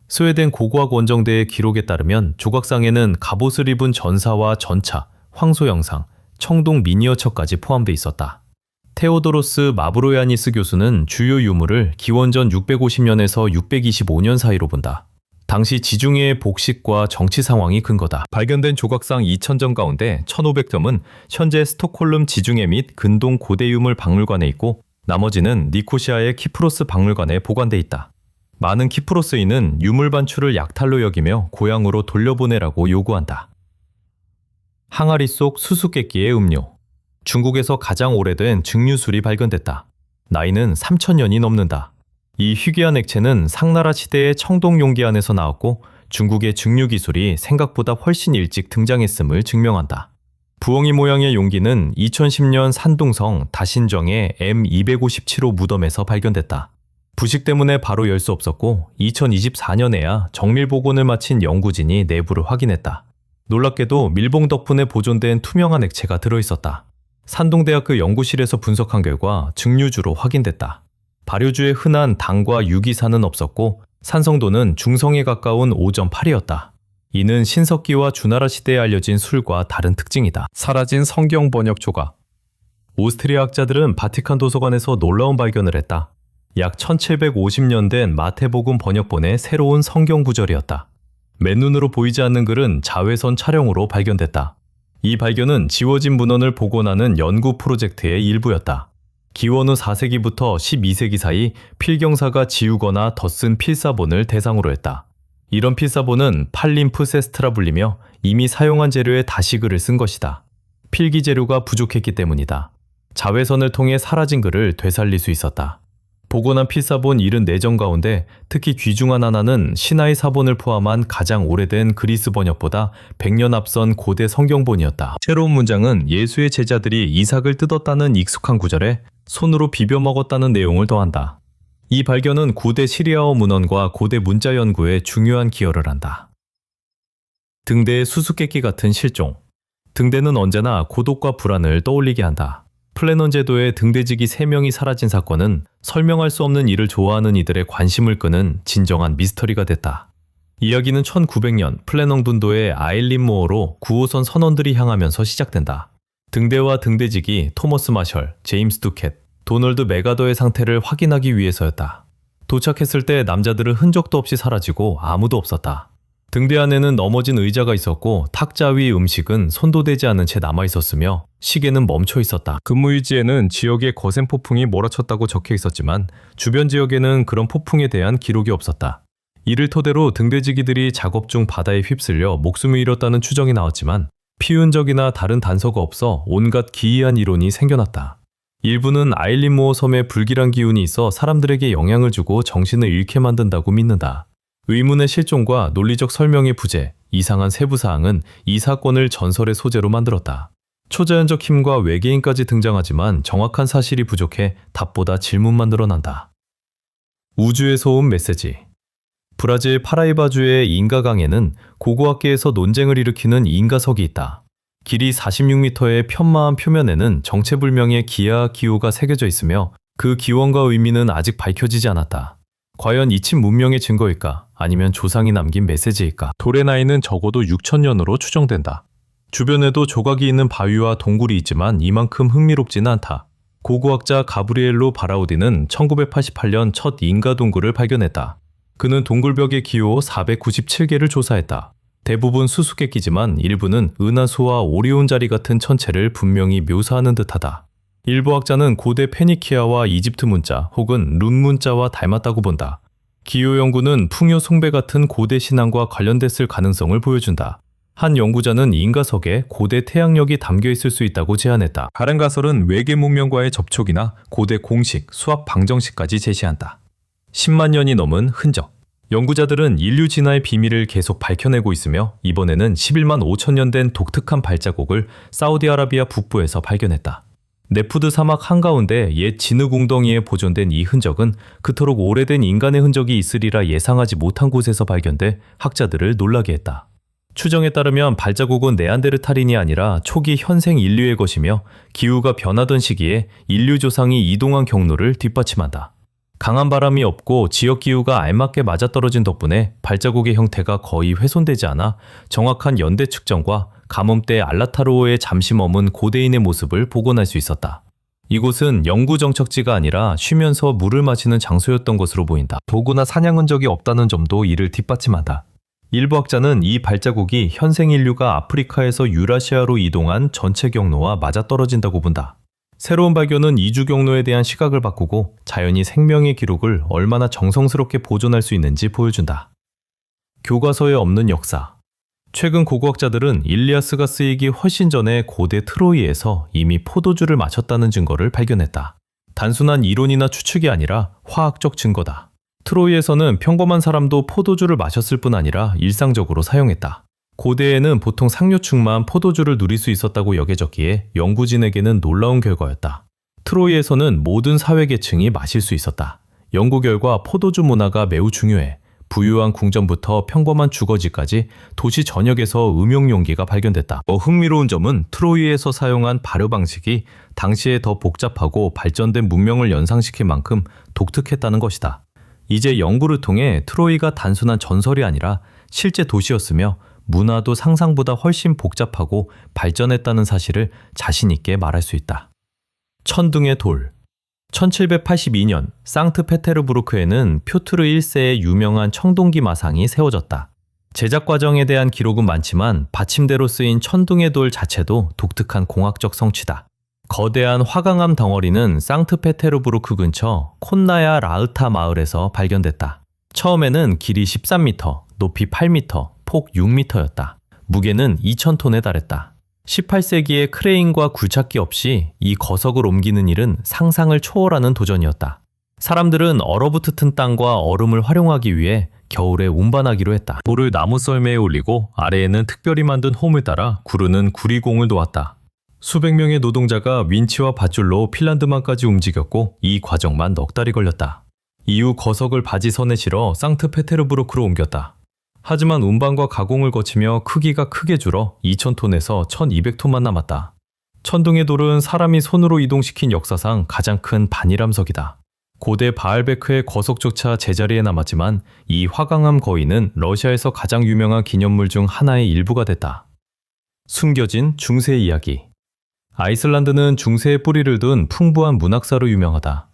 스웨덴 고고학 원정대의 기록에 따르면 조각상에는 갑옷을 입은 전사와 전차, 황소 영상, 청동 미니어처까지 포함돼 있었다. 테오도로스 마브로야니스 교수는 주요 유물을 기원전 650년에서 625년 사이로 본다. 당시 지중해의 복식과 정치 상황이 근거다. 발견된 조각상 2,000점 가운데 1,500점은 현재 스톡홀름 지중해 및 근동 고대 유물 박물관에 있고 나머지는 니코시아의 키프로스 박물관에 보관돼 있다. 많은 키프로스인은 유물 반출을 약탈로 여기며 고향으로 돌려보내라고 요구한다. 항아리 속 수수께끼의 음료. 중국에서 가장 오래된 증류술이 발견됐다. 나이는 3,000년이 넘는다. 이 희귀한 액체는 상나라 시대의 청동 용기 안에서 나왔고 중국의 증류 기술이 생각보다 훨씬 일찍 등장했음을 증명한다. 부엉이 모양의 용기는 2010년 산둥성 다신정의 M257호 무덤에서 발견됐다. 부식 때문에 바로 열 수 없었고 2024년에야 정밀 복원을 마친 연구진이 내부를 확인했다. 놀랍게도 밀봉 덕분에 보존된 투명한 액체가 들어있었다. 산동대학교 연구실에서 분석한 결과 증류주로 확인됐다. 발효주에 흔한 당과 유기산은 없었고 산성도는 중성에 가까운 5.8이었다. 이는 신석기와 주나라 시대에 알려진 술과 다른 특징이다. 사라진 성경 번역 조각. 오스트리아 학자들은 바티칸 도서관에서 놀라운 발견을 했다. 약 1750년 된 마태복음 번역본의 새로운 성경 구절이었다. 맨눈으로 보이지 않는 글은 자외선 촬영으로 발견됐다. 이 발견은 지워진 문헌을 복원하는 연구 프로젝트의 일부였다. 기원 후 4세기부터 12세기 사이 필경사가 지우거나 덧쓴 필사본을 대상으로 했다. 이런 필사본은 팔림프세스트라 불리며 이미 사용한 재료에 다시 글을 쓴 것이다. 필기 재료가 부족했기 때문이다. 자외선을 통해 사라진 글을 되살릴 수 있었다. 복원한 필사본 74점 가운데 특히 귀중한 하나는 시나이 사본을 포함한 가장 오래된 그리스 번역보다 100년 앞선 고대 성경본이었다. 새로운 문장은 예수의 제자들이 이삭을 뜯었다는 익숙한 구절에 손으로 비벼 먹었다는 내용을 더한다. 이 발견은 고대 시리아어 문헌과 고대 문자 연구에 중요한 기여를 한다. 등대의 수수께끼 같은 실종. 등대는 언제나 고독과 불안을 떠올리게 한다. 플래넌 제도의 등대지기 3명이 사라진 사건은 설명할 수 없는 일을 좋아하는 이들의 관심을 끄는 진정한 미스터리가 됐다. 이야기는 1900년 플래넌 분도의 아일린 모어로 9호선 선원들이 향하면서 시작된다. 등대와 등대지기 토머스 마셜, 제임스 두켓, 도널드 메가더의 상태를 확인하기 위해서였다. 도착했을 때 남자들은 흔적도 없이 사라지고 아무도 없었다. 등대 안에는 넘어진 의자가 있었고 탁자 위 음식은 손도 대지 않은 채 남아있었으며 시계는 멈춰 있었다. 근무유지에는 지역에 거센 폭풍이 몰아쳤다고 적혀 있었지만 주변 지역에는 그런 폭풍에 대한 기록이 없었다. 이를 토대로 등대지기들이 작업 중 바다에 휩쓸려 목숨을 잃었다는 추정이 나왔지만 피흔적이나 다른 단서가 없어 온갖 기이한 이론이 생겨났다. 일부는 아일린 모어 섬에 불길한 기운이 있어 사람들에게 영향을 주고 정신을 잃게 만든다고 믿는다. 의문의 실종과 논리적 설명의 부재, 이상한 세부사항은 이 사건을 전설의 소재로 만들었다. 초자연적 힘과 외계인까지 등장하지만 정확한 사실이 부족해 답보다 질문만 늘어난다. 우주에서 온 메시지. 브라질 파라이바주의 인가강에는 고고학계에서 논쟁을 일으키는 인가석이 있다. 길이 46m의 편마한 표면에는 정체불명의 기하 기호가 새겨져 있으며 그 기원과 의미는 아직 밝혀지지 않았다. 과연 이친 문명의 증거일까? 아니면 조상이 남긴 메시지일까? 돌의 나이는 적어도 6천년으로 추정된다. 주변에도 조각이 있는 바위와 동굴이 있지만 이만큼 흥미롭지는 않다. 고고학자 가브리엘로 바라우디는 1988년 첫 인가 동굴을 발견했다. 그는 동굴벽의 기호 497개를 조사했다. 대부분 수수께끼지만 일부는 은하수와 오리온 자리 같은 천체를 분명히 묘사하는 듯하다. 일부 학자는 고대 페니키아와 이집트 문자 혹은 룬 문자와 닮았다고 본다. 기호 연구는 풍요 숭배 같은 고대 신앙과 관련됐을 가능성을 보여준다. 한 연구자는 인가석에 고대 태양력이 담겨 있을 수 있다고 제안했다. 다른 가설은 외계 문명과의 접촉이나 고대 공식, 수학 방정식까지 제시한다. 10만 년이 넘은 흔적. 연구자들은 인류 진화의 비밀을 계속 밝혀내고 있으며 이번에는 11만 5천 년 된 독특한 발자국을 사우디아라비아 북부에서 발견했다. 네푸드 사막 한가운데 옛 진흙 웅덩이에 보존된 이 흔적은 그토록 오래된 인간의 흔적이 있으리라 예상하지 못한 곳에서 발견돼 학자들을 놀라게 했다. 추정에 따르면 발자국은 네안데르탈인이 아니라 초기 현생 인류의 것이며 기후가 변하던 시기에 인류 조상이 이동한 경로를 뒷받침한다. 강한 바람이 없고 지역 기후가 알맞게 맞아떨어진 덕분에 발자국의 형태가 거의 훼손되지 않아 정확한 연대 측정과 가뭄때 알라타로어에 잠시 머문 고대인의 모습을 복원할 수 있었다. 이곳은 영구 정착지가 아니라 쉬면서 물을 마시는 장소였던 것으로 보인다. 도구나 사냥 흔적이 없다는 점도 이를 뒷받침한다. 일부 학자는 이 발자국이 현생 인류가 아프리카에서 유라시아로 이동한 전체 경로와 맞아떨어진다고 본다. 새로운 발견은 이주 경로에 대한 시각을 바꾸고 자연이 생명의 기록을 얼마나 정성스럽게 보존할 수 있는지 보여준다. 교과서에 없는 역사. 최근 고고학자들은 일리아스가 쓰이기 훨씬 전에 고대 트로이에서 이미 포도주를 마셨다는 증거를 발견했다. 단순한 이론이나 추측이 아니라 화학적 증거다. 트로이에서는 평범한 사람도 포도주를 마셨을 뿐 아니라 일상적으로 사용했다. 고대에는 보통 상류층만 포도주를 누릴 수 있었다고 여겨졌기에 연구진에게는 놀라운 결과였다. 트로이에서는 모든 사회계층이 마실 수 있었다. 연구 결과 포도주 문화가 매우 중요해. 부유한 궁전부터 평범한 주거지까지 도시 전역에서 음용 용기가 발견됐다. 흥미로운 점은 트로이에서 사용한 발효 방식이 당시에 더 복잡하고 발전된 문명을 연상시킬 만큼 독특했다는 것이다. 이제 연구를 통해 트로이가 단순한 전설이 아니라 실제 도시였으며 문화도 상상보다 훨씬 복잡하고 발전했다는 사실을 자신 있게 말할 수 있다. 천둥의 돌. 1782년 상트페테르부르크에는 표트르 1세의 유명한 청동기 마상이 세워졌다. 제작 과정에 대한 기록은 많지만 받침대로 쓰인 천둥의 돌 자체도 독특한 공학적 성취다. 거대한 화강암 덩어리는 상트페테르부르크 근처 콘나야 라흐타 마을에서 발견됐다. 처음에는 길이 13m, 높이 8m, 폭 6m였다. 무게는 2,000톤에 달했다. 18세기에 크레인과 굴착기 없이 이 거석을 옮기는 일은 상상을 초월하는 도전이었다. 사람들은 얼어붙은 땅과 얼음을 활용하기 위해 겨울에 운반하기로 했다. 돌을 나무 썰매에 올리고 아래에는 특별히 만든 홈을 따라 구르는 구리공을 놓았다. 수백 명의 노동자가 윈치와 밧줄로 핀란드만까지 움직였고 이 과정만 넉 달이 걸렸다. 이후 거석을 바지선에 실어 상트페테르부르크로 옮겼다. 하지만 운반과 가공을 거치며 크기가 크게 줄어 2,000톤에서 1,200톤만 남았다. 천둥의 돌은 사람이 손으로 이동시킨 역사상 가장 큰 반일암석이다. 고대 바알베크의 거석조차 제자리에 남았지만 이 화강암 거인은 러시아에서 가장 유명한 기념물 중 하나의 일부가 됐다. 숨겨진 중세 이야기. 아이슬란드는 중세에 뿌리를 둔 풍부한 문학사로 유명하다.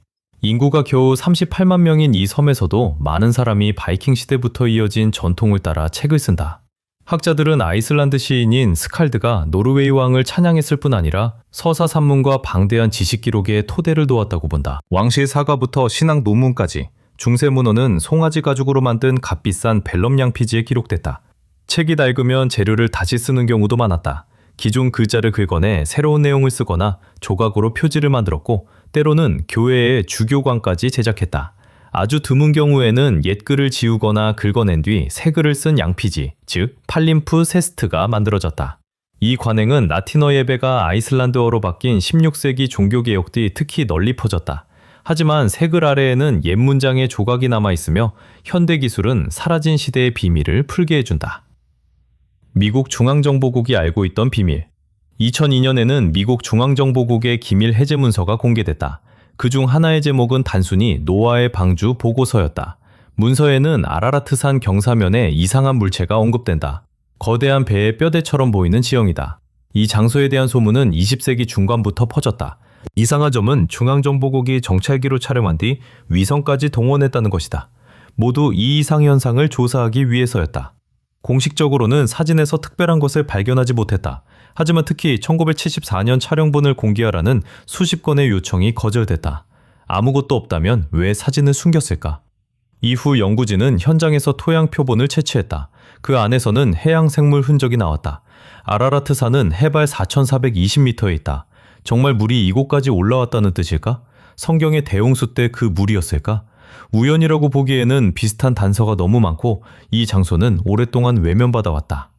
인구가 겨우 38만 명인 이 섬에서도 많은 사람이 바이킹 시대부터 이어진 전통을 따라 책을 쓴다. 학자들은 아이슬란드 시인인 스칼드가 노르웨이 왕을 찬양했을 뿐 아니라 서사 산문과 방대한 지식 기록에 토대를 놓았다고 본다. 왕실 사과부터 신앙 논문까지 중세 문헌은 송아지 가죽으로 만든 값비싼 벨럼 양피지에 기록됐다. 책이 낡으면 재료를 다시 쓰는 경우도 많았다. 기존 글자를 긁어내 새로운 내용을 쓰거나 조각으로 표지를 만들었고 때로는 교회의 주교관까지 제작했다. 아주 드문 경우에는 옛글을 지우거나 긁어낸 뒤 새 글을 쓴 양피지, 즉 팔림프 세스트가 만들어졌다. 이 관행은 라틴어 예배가 아이슬란드어로 바뀐 16세기 종교개혁 뒤 특히 널리 퍼졌다. 하지만 새 글 아래에는 옛 문장의 조각이 남아있으며 현대 기술은 사라진 시대의 비밀을 풀게 해준다. 미국 중앙정보국이 알고 있던 비밀. 2002년에는 미국 중앙정보국의 기밀 해제 문서가 공개됐다. 그중 하나의 제목은 단순히 노아의 방주 보고서였다. 문서에는 아라라트산 경사면에 이상한 물체가 언급된다. 거대한 배의 뼈대처럼 보이는 지형이다. 이 장소에 대한 소문은 20세기 중반부터 퍼졌다. 이상한 점은 중앙정보국이 정찰기로 촬영한 뒤 위성까지 동원했다는 것이다. 모두 이 이상 현상을 조사하기 위해서였다. 공식적으로는 사진에서 특별한 것을 발견하지 못했다. 하지만 특히 1974년 촬영본을 공개하라는 수십 건의 요청이 거절됐다. 아무것도 없다면 왜 사진을 숨겼을까? 이후 연구진은 현장에서 토양 표본을 채취했다. 그 안에서는 해양 생물 흔적이 나왔다. 아라라트산은 해발 4,420m에 있다. 정말 물이 이곳까지 올라왔다는 뜻일까? 성경의 대홍수 때 그 물이었을까? 우연이라고 보기에는 비슷한 단서가 너무 많고 이 장소는 오랫동안 외면받아왔다.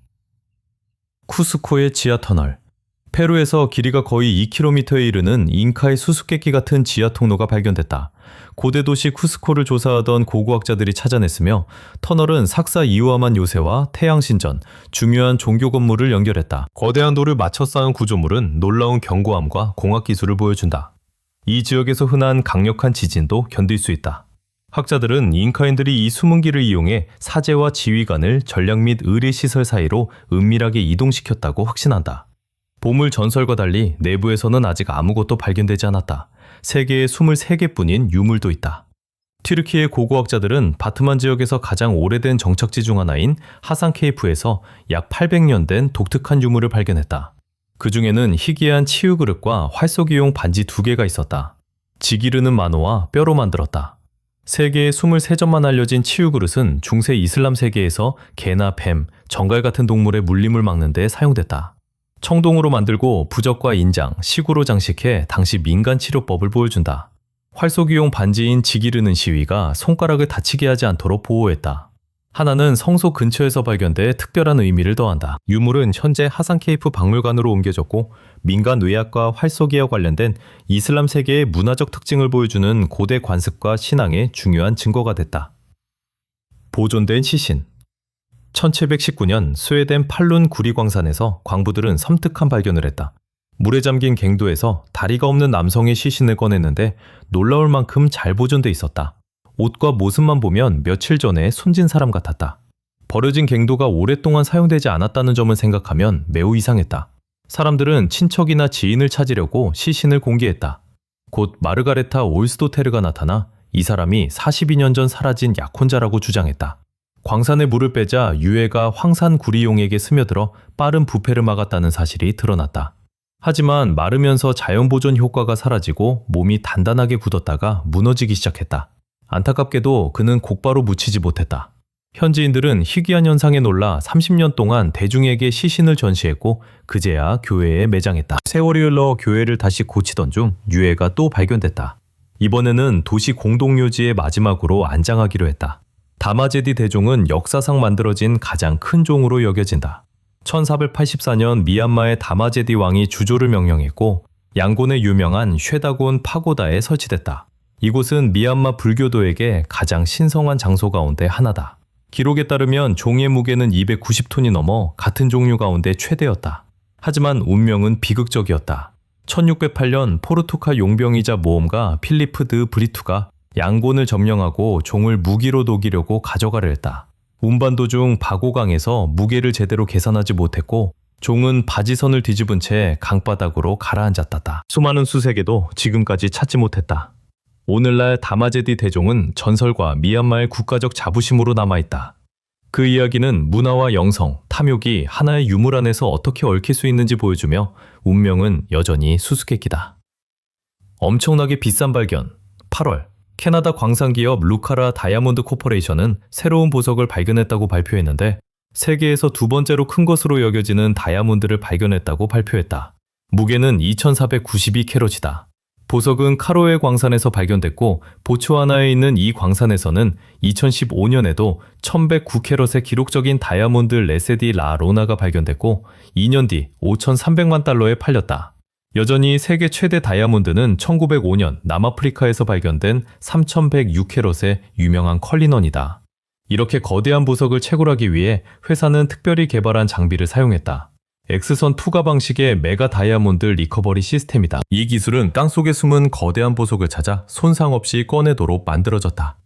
쿠스코의 지하터널. 페루에서 길이가 거의 2km에 이르는 잉카의 수수께끼 같은 지하 통로가 발견됐다. 고대 도시 쿠스코를 조사하던 고고학자들이 찾아냈으며 터널은 삭사 이우아만 요새와 태양신전, 중요한 종교 건물을 연결했다. 거대한 돌을 맞춰 쌓은 구조물은 놀라운 견고함과 공학 기술을 보여준다. 이 지역에서 흔한 강력한 지진도 견딜 수 있다. 학자들은 잉카인들이 이 숨은 길을 이용해 사제와 지휘관을 전략 및 의뢰시설 사이로 은밀하게 이동시켰다고 확신한다. 보물 전설과 달리 내부에서는 아직 아무것도 발견되지 않았다. 세계에 23개뿐인 유물도 있다. 튀르키예 고고학자들은 바트만 지역에서 가장 오래된 정착지 중 하나인 하산 케이프에서 약 800년 된 독특한 유물을 발견했다. 그 중에는 희귀한 치유 그릇과 활쏘기용 반지 2개가 있었다. 지기르는 만호와 뼈로 만들었다. 세계에 23점만 알려진 치유 그릇은 중세 이슬람 세계에서 개나 뱀, 정갈 같은 동물의 물림을 막는 데 사용됐다. 청동으로 만들고 부적과 인장, 시구로 장식해 당시 민간 치료법을 보여준다. 활쏘기용 반지인 지기르는 시위가 손가락을 다치게 하지 않도록 보호했다. 하나는 성소 근처에서 발견돼 특별한 의미를 더한다. 유물은 현재 하산 케이프 박물관으로 옮겨졌고 민간 의학과 활쏘기와 관련된 이슬람 세계의 문화적 특징을 보여주는 고대 관습과 신앙의 중요한 증거가 됐다. 보존된 시신. 1719년 스웨덴 팔룬 구리광산에서 광부들은 섬뜩한 발견을 했다. 물에 잠긴 갱도에서 다리가 없는 남성의 시신을 꺼냈는데 놀라울 만큼 잘 보존돼 있었다. 옷과 모습만 보면 며칠 전에 숨진 사람 같았다. 버려진 갱도가 오랫동안 사용되지 않았다는 점을 생각하면 매우 이상했다. 사람들은 친척이나 지인을 찾으려고 시신을 공개했다. 곧 마르가레타 올스도테르가 나타나 이 사람이 42년 전 사라진 약혼자라고 주장했다. 광산의 물을 빼자 유해가 황산 구리용에게 스며들어 빠른 부패를 막았다는 사실이 드러났다. 하지만 마르면서 자연보존 효과가 사라지고 몸이 단단하게 굳었다가 무너지기 시작했다. 안타깝게도 그는 곧바로 묻히지 못했다. 현지인들은 희귀한 현상에 놀라 30년 동안 대중에게 시신을 전시했고 그제야 교회에 매장했다. 세월이 흘러 교회를 다시 고치던 중 유해가 또 발견됐다. 이번에는 도시 공동묘지의 마지막으로 안장하기로 했다. 다마제디 대종은 역사상 만들어진 가장 큰 종으로 여겨진다. 1484년 미얀마의 다마제디 왕이 주조를 명령했고 양곤의 유명한 쉐다곤 파고다에 설치됐다. 이곳은 미얀마 불교도에게 가장 신성한 장소 가운데 하나다. 기록에 따르면 종의 무게는 290톤이 넘어 같은 종류 가운데 최대였다. 하지만 운명은 비극적이었다. 1608년 포르투갈 용병이자 모험가 필리프 드 브리투가 양곤을 점령하고 종을 무기로 녹이려고 가져가려 했다. 운반도 중 바고강에서 무게를 제대로 계산하지 못했고 종은 바지선을 뒤집은 채 강바닥으로 가라앉았다. 수많은 수색에도 지금까지 찾지 못했다. 오늘날 다마제디 대종은 전설과 미얀마의 국가적 자부심으로 남아있다. 그 이야기는 문화와 영성, 탐욕이 하나의 유물 안에서 어떻게 얽힐 수 있는지 보여주며 운명은 여전히 수수께끼다. 엄청나게 비싼 발견. 8월 캐나다 광산기업 루카라 다이아몬드 코퍼레이션은 새로운 보석을 발견했다고 발표했는데 세계에서 두 번째로 큰 것으로 여겨지는 다이아몬드를 발견했다고 발표했다. 무게는 2492캐럿이다. 보석은 카로에 광산에서 발견됐고 보츠와나에 있는 이 광산에서는 2015년에도 1109캐럿의 기록적인 다이아몬드 레세디 라 로나가 발견됐고 2년 뒤 5,300만 달러에 팔렸다. 여전히 세계 최대 다이아몬드는 1905년 남아프리카에서 발견된 3,106캐럿의 유명한 컬리넌이다. 이렇게 거대한 보석을 채굴하기 위해 회사는 특별히 개발한 장비를 사용했다. X선 투과 방식의 메가 다이아몬드 리커버리 시스템이다. 이 기술은 땅속에 숨은 거대한 보석을 찾아 손상 없이 꺼내도록 만들어졌다.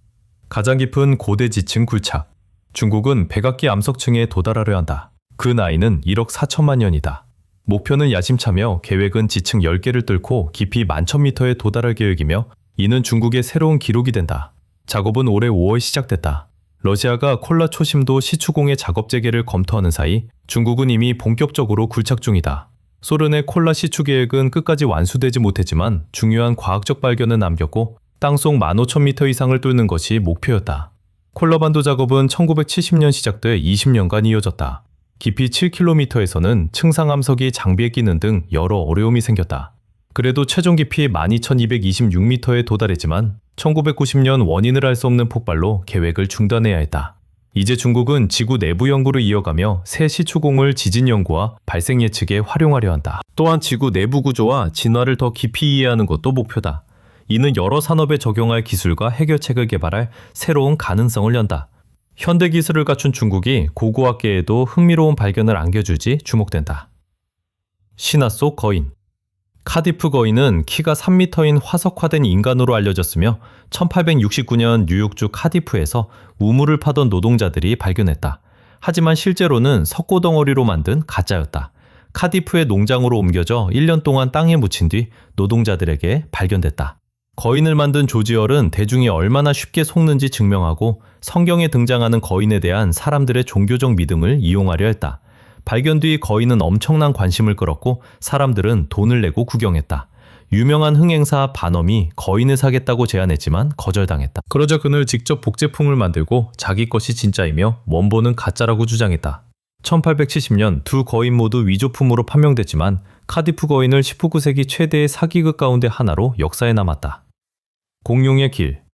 가장 깊은 고대 지층 굴착. 중국은 백악기 암석층에 도달하려 한다. 그 나이는 1억 4천만 년이다. 목표는 야심차며 계획은 지층 10개를 뚫고 깊이 11,000m에 도달할 계획이며 이는 중국의 새로운 기록이 된다. 작업은 올해 5월 시작됐다. 러시아가 콜라 초심도 시추공의 작업 재개를 검토하는 사이 중국은 이미 본격적으로 굴착 중이다. 소련의 콜라 시추 계획은 끝까지 완수되지 못했지만 중요한 과학적 발견은 남겼고 땅속 15,000m 이상을 뚫는 것이 목표였다. 콜라 반도 작업은 1970년 시작돼 20년간 이어졌다. 깊이 7km에서는 층상 암석이 장비에 끼는 등 여러 어려움이 생겼다. 그래도 최종 깊이 12,226m에 도달했지만 1990년 원인을 알 수 없는 폭발로 계획을 중단해야 했다. 이제 중국은 지구 내부 연구를 이어가며 새 시추공을 지진 연구와 발생 예측에 활용하려 한다. 또한 지구 내부 구조와 진화를 더 깊이 이해하는 것도 목표다. 이는 여러 산업에 적용할 기술과 해결책을 개발할 새로운 가능성을 연다. 현대 기술을 갖춘 중국이 고고학계에도 흥미로운 발견을 안겨줄지 주목된다. 신화 속 거인. 카디프 거인은 키가 3m인 화석화된 인간으로 알려졌으며 1869년 뉴욕주 카디프에서 우물을 파던 노동자들이 발견했다. 하지만 실제로는 석고덩어리로 만든 가짜였다. 카디프의 농장으로 옮겨져 1년 동안 땅에 묻힌 뒤 노동자들에게 발견됐다. 거인을 만든 조지얼은 대중이 얼마나 쉽게 속는지 증명하고 성경에 등장하는 거인에 대한 사람들의 종교적 믿음을 이용하려 했다. 발견 뒤 거인은 엄청난 관심을 끌었고 사람들은 돈을 내고 구경했다. 유명한 흥행사 바넘이 거인을 사겠다고 제안했지만 거절당했다. 그러자 그는 직접 복제품을 만들고 자기 것이 진짜이며 원본은 가짜라고 주장했다. 1870년 두 거인 모두 위조품으로 판명됐지만 카디프 거인을 19세기 최대의 사기극 가운데 하나로 역사에 남았다. 공룡의 길.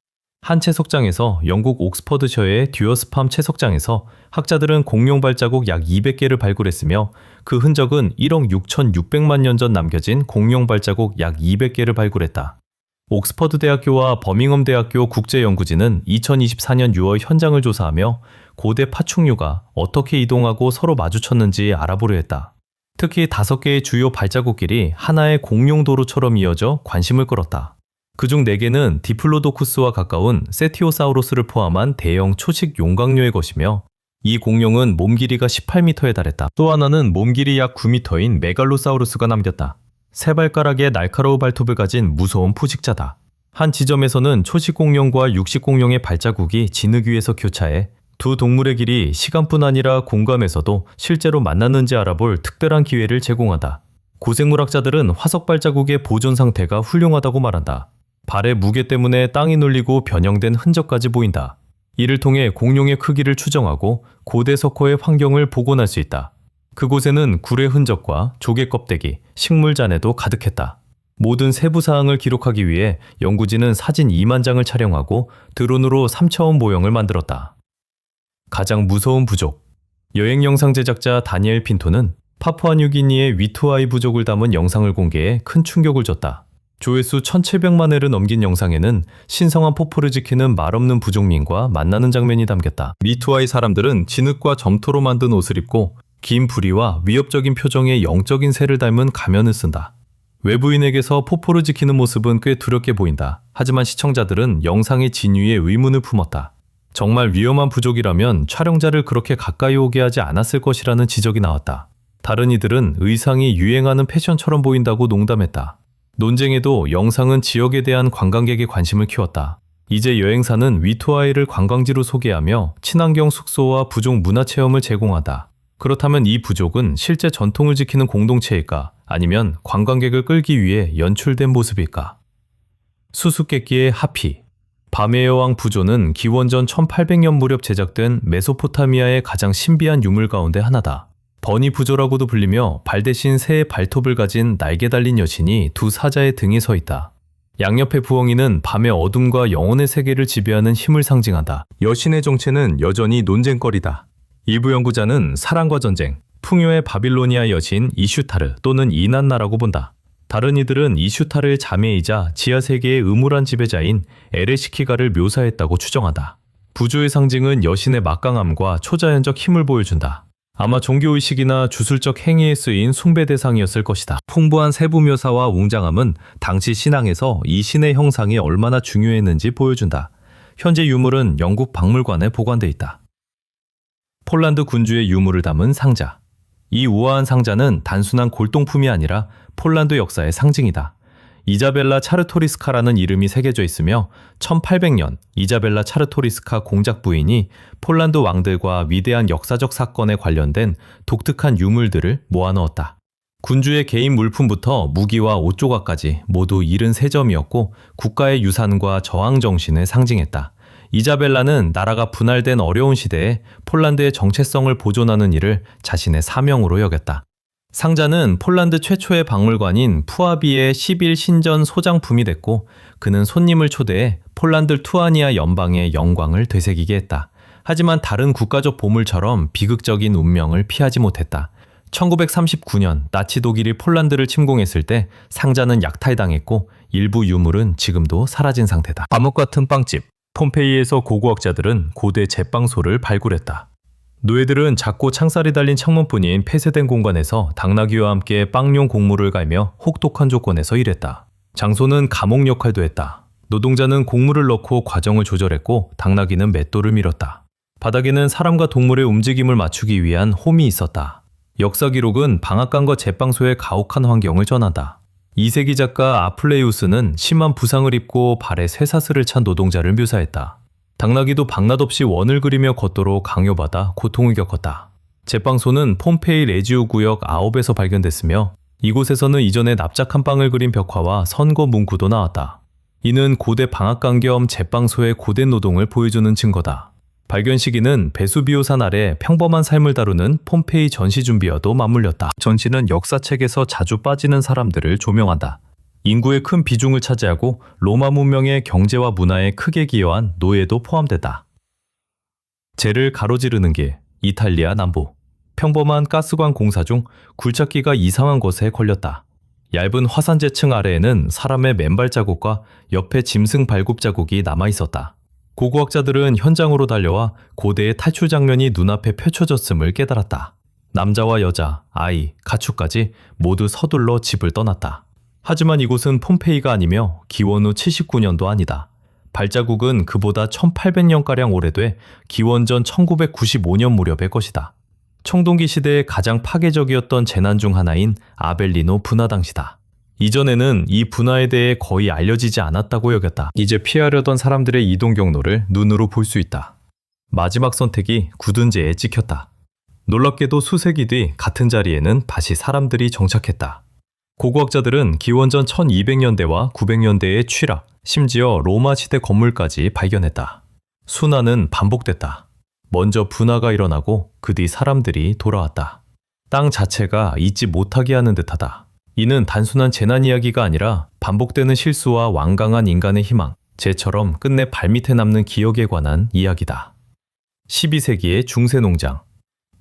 한 채석장에서 영국 옥스퍼드셔의 듀어스팜 채석장에서 학자들은 공룡 발자국 약 200개를 발굴했으며 그 흔적은 1억 6,600만 년 전 남겨진 공룡 발자국 약 200개를 발굴했다. 옥스퍼드 대학교와 버밍엄 대학교 국제연구진은 2024년 6월 현장을 조사하며 고대 파충류가 어떻게 이동하고 서로 마주쳤는지 알아보려 했다. 특히 5개의 주요 발자국길이 하나의 공룡 도로처럼 이어져 관심을 끌었다. 그중 4개는 디플로도쿠스와 가까운 세티오사우루스를 포함한 대형 초식 용광류의 것이며 이 공룡은 몸 길이가 18m에 달했다. 또 하나는 몸 길이 약 9m인 메갈로사우루스가 남겼다. 세 발가락에 날카로운 발톱을 가진 무서운 포식자다. 한 지점에서는 초식 공룡과 육식 공룡의 발자국이 진흙 위에서 교차해 두 동물의 길이 시간뿐 아니라 공간에서도 실제로 만났는지 알아볼 특별한 기회를 제공한다. 고생물학자들은 화석 발자국의 보존 상태가 훌륭하다고 말한다. 발의 무게 때문에 땅이 눌리고 변형된 흔적까지 보인다. 이를 통해 공룡의 크기를 추정하고 고대 석호의 환경을 복원할 수 있다. 그곳에는 굴의 흔적과 조개 껍데기, 식물 잔해도 가득했다. 모든 세부 사항을 기록하기 위해 연구진은 사진 2만 장을 촬영하고 드론으로 3차원 모형을 만들었다. 가장 무서운 부족. 여행 영상 제작자 다니엘 핀토는 파푸아뉴기니의 위투아이 부족을 담은 영상을 공개해 큰 충격을 줬다. 조회수 1,700만 회를 넘긴 영상에는 신성한 폭포를 지키는 말없는 부족민과 만나는 장면이 담겼다. 위투아이 사람들은 진흙과 점토로 만든 옷을 입고 긴 부리와 위협적인 표정의 영적인 새를 닮은 가면을 쓴다. 외부인에게서 폭포를 지키는 모습은 꽤 두렵게 보인다. 하지만 시청자들은 영상의 진위에 의문을 품었다. 정말 위험한 부족이라면 촬영자를 그렇게 가까이 오게 하지 않았을 것이라는 지적이 나왔다. 다른 이들은 의상이 유행하는 패션처럼 보인다고 농담했다. 논쟁에도 영상은 지역에 대한 관광객의 관심을 키웠다. 이제 여행사는 위투아이를 관광지로 소개하며 친환경 숙소와 부족 문화체험을 제공하다. 그렇다면 이 부족은 실제 전통을 지키는 공동체일까? 아니면 관광객을 끌기 위해 연출된 모습일까? 수수께끼의 하피. 밤의 여왕 부조는 기원전 1800년 무렵 제작된 메소포타미아의 가장 신비한 유물 가운데 하나다. 버니 부조라고도 불리며 발 대신 새의 발톱을 가진 날개 달린 여신이 두 사자의 등에 서 있다. 양옆의 부엉이는 밤의 어둠과 영혼의 세계를 지배하는 힘을 상징한다. 여신의 정체는 여전히 논쟁거리다. 일부 연구자는 사랑과 전쟁, 풍요의 바빌로니아 여신 이슈타르 또는 이난나라고 본다. 다른 이들은 이슈타르의 자매이자 지하세계의 음울한 지배자인 에레시키가를 묘사했다고 추정한다. 부조의 상징은 여신의 막강함과 초자연적 힘을 보여준다. 아마 종교의식이나 주술적 행위에 쓰인 숭배 대상이었을 것이다. 풍부한 세부 묘사와 웅장함은 당시 신앙에서 이 신의 형상이 얼마나 중요했는지 보여준다. 현재 유물은 영국 박물관에 보관돼 있다. 폴란드 군주의 유물을 담은 상자. 이 우아한 상자는 단순한 골동품이 아니라 폴란드 역사의 상징이다. 이자벨라 차르토리스카라는 이름이 새겨져 있으며 1800년 이자벨라 차르토리스카 공작 부인이 폴란드 왕들과 위대한 역사적 사건에 관련된 독특한 유물들을 모아넣었다. 군주의 개인 물품부터 무기와 옷조각까지 모두 73점이었고 국가의 유산과 저항 정신을 상징했다. 이자벨라는 나라가 분할된 어려운 시대에 폴란드의 정체성을 보존하는 일을 자신의 사명으로 여겼다. 상자는 폴란드 최초의 박물관인 푸아비의 11 신전 소장품이 됐고 그는 손님을 초대해 폴란드 투아니아 연방의 영광을 되새기게 했다. 하지만 다른 국가적 보물처럼 비극적인 운명을 피하지 못했다. 1939년 나치 독일이 폴란드를 침공했을 때 상자는 약탈당했고 일부 유물은 지금도 사라진 상태다. 감옥 같은 빵집. 폼페이에서 고고학자들은 고대 제빵소를 발굴했다. 노예들은 작고 창살이 달린 창문뿐인 폐쇄된 공간에서 당나귀와 함께 빵용 곡물을 갈며 혹독한 조건에서 일했다. 장소는 감옥 역할도 했다. 노동자는 곡물을 넣고 과정을 조절했고 당나귀는 맷돌을 밀었다. 바닥에는 사람과 동물의 움직임을 맞추기 위한 홈이 있었다. 역사 기록은 방앗간과 제빵소의 가혹한 환경을 전한다. 2세기 작가 아플레이우스는 심한 부상을 입고 발에 쇠사슬을 찬 노동자를 묘사했다. 당나귀도 방낮 없이 원을 그리며 걷도록 강요받아 고통을 겪었다. 제빵소는 폼페이 레지오 구역 9에서 발견됐으며 이곳에서는 이전에 납작한 빵을 그린 벽화와 선거 문구도 나왔다. 이는 고대 방앗간 겸 제빵소의 고된 노동을 보여주는 증거다. 발견 시기는 베수비오산 아래 평범한 삶을 다루는 폼페이 전시 준비와도 맞물렸다. 전시는 역사책에서 자주 빠지는 사람들을 조명한다. 인구의 큰 비중을 차지하고 로마 문명의 경제와 문화에 크게 기여한 노예도 포함됐다. 재를 가로지르는 길, 이탈리아 남부. 평범한 가스관 공사 중 굴착기가 이상한 것에 걸렸다. 얇은 화산재층 아래에는 사람의 맨발 자국과 옆에 짐승 발굽 자국이 남아 있었다. 고고학자들은 현장으로 달려와 고대의 탈출 장면이 눈앞에 펼쳐졌음을 깨달았다. 남자와 여자, 아이, 가축까지 모두 서둘러 집을 떠났다. 하지만 이곳은 폼페이가 아니며 기원 후 79년도 아니다. 발자국은 그보다 1800년가량 오래돼 기원전 1995년 무렵의 것이다. 청동기 시대의 가장 파괴적이었던 재난 중 하나인 아벨리노 분화 당시다. 이전에는 이 분화에 대해 거의 알려지지 않았다고 여겼다. 이제 피하려던 사람들의 이동 경로를 눈으로 볼 수 있다. 마지막 선택이 굳은 재에 찍혔다. 놀랍게도 수세기 뒤 같은 자리에는 다시 사람들이 정착했다. 고고학자들은 기원전 1200년대와 900년대의 취락, 심지어 로마 시대 건물까지 발견했다. 순환은 반복됐다. 먼저 분화가 일어나고 그 뒤 사람들이 돌아왔다. 땅 자체가 잊지 못하게 하는 듯하다. 이는 단순한 재난 이야기가 아니라 반복되는 실수와 완강한 인간의 희망, 재처럼 끝내 발밑에 남는 기억에 관한 이야기다. 12세기의 중세 농장.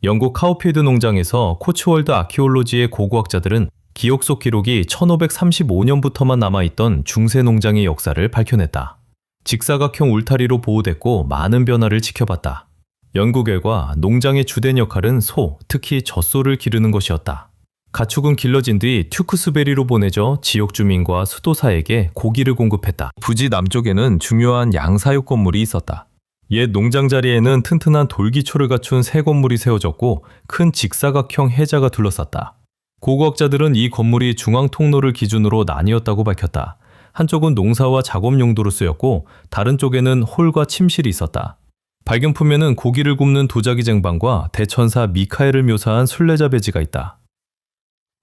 영국 카우필드 농장에서 코츠월드 아키올로지의 고고학자들은 기억 속 기록이 1535년부터만 남아있던 중세 농장의 역사를 밝혀냈다. 직사각형 울타리로 보호됐고 많은 변화를 지켜봤다. 연구 결과 농장의 주된 역할은 소, 특히 젖소를 기르는 것이었다. 가축은 길러진 뒤 튜크스베리로 보내져 지역 주민과 수도사에게 고기를 공급했다. 부지 남쪽에는 중요한 양사육 건물이 있었다. 옛 농장 자리에는 튼튼한 돌기초를 갖춘 새 건물이 세워졌고 큰 직사각형 해자가 둘러쌌다. 고고학자들은 이 건물이 중앙 통로를 기준으로 나뉘었다고 밝혔다. 한쪽은 농사와 작업 용도로 쓰였고 다른 쪽에는 홀과 침실이 있었다. 발견품에는 고기를 굽는 도자기 쟁반과 대천사 미카엘을 묘사한 순례자 배지가 있다.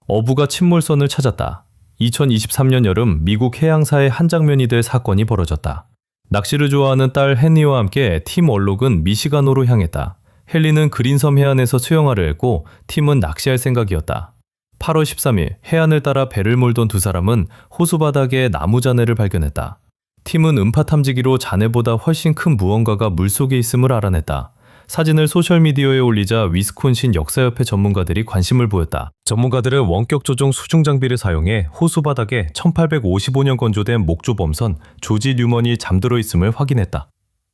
어부가 침몰선을 찾았다. 2023년 여름 미국 해양사의 한 장면이 될 사건이 벌어졌다. 낚시를 좋아하는 딸 헨리와 함께 팀 얼록은 미시간호로 향했다. 헨리는 그린섬 해안에서 수영하려 했고 팀은 낚시할 생각이었다. 8월 13일 해안을 따라 배를 몰던 두 사람은 호수 바닥에 나무 잔해를 발견했다. 팀은 음파 탐지기로 잔해보다 훨씬 큰 무언가가 물속에 있음을 알아냈다. 사진을 소셜미디어에 올리자 위스콘신 역사협회 전문가들이 관심을 보였다. 전문가들은 원격 조종 수중 장비를 사용해 호수 바닥에 1855년 건조된 목조 범선 조지 뉴먼이 잠들어 있음을 확인했다.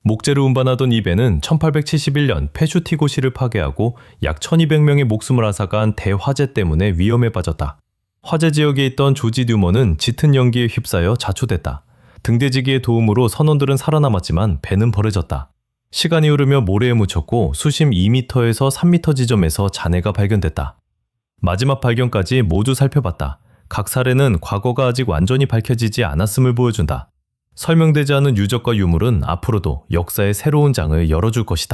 목재를 운반하던 이 배는 1871년 페슈티고시를 파괴하고 약 1200명의 목숨을 앗아간 대화재 때문에 위험에 빠졌다. 화재 지역에 있던 조지 뉴먼은 짙은 연기에 휩싸여 자초됐다. 등대지기의 도움으로 선원들은 살아남았지만 배는 버려졌다. 시간이 흐르며 모래에 묻혔고 수심 2m에서 3m 지점에서 잔해가 발견됐다. 마지막 발견까지 모두 살펴봤다. 각 사례는 과거가 아직 완전히 밝혀지지 않았음을 보여준다. 설명되지 않은 유적과 유물은 앞으로도 역사의 새로운 장을 열어줄 것이다.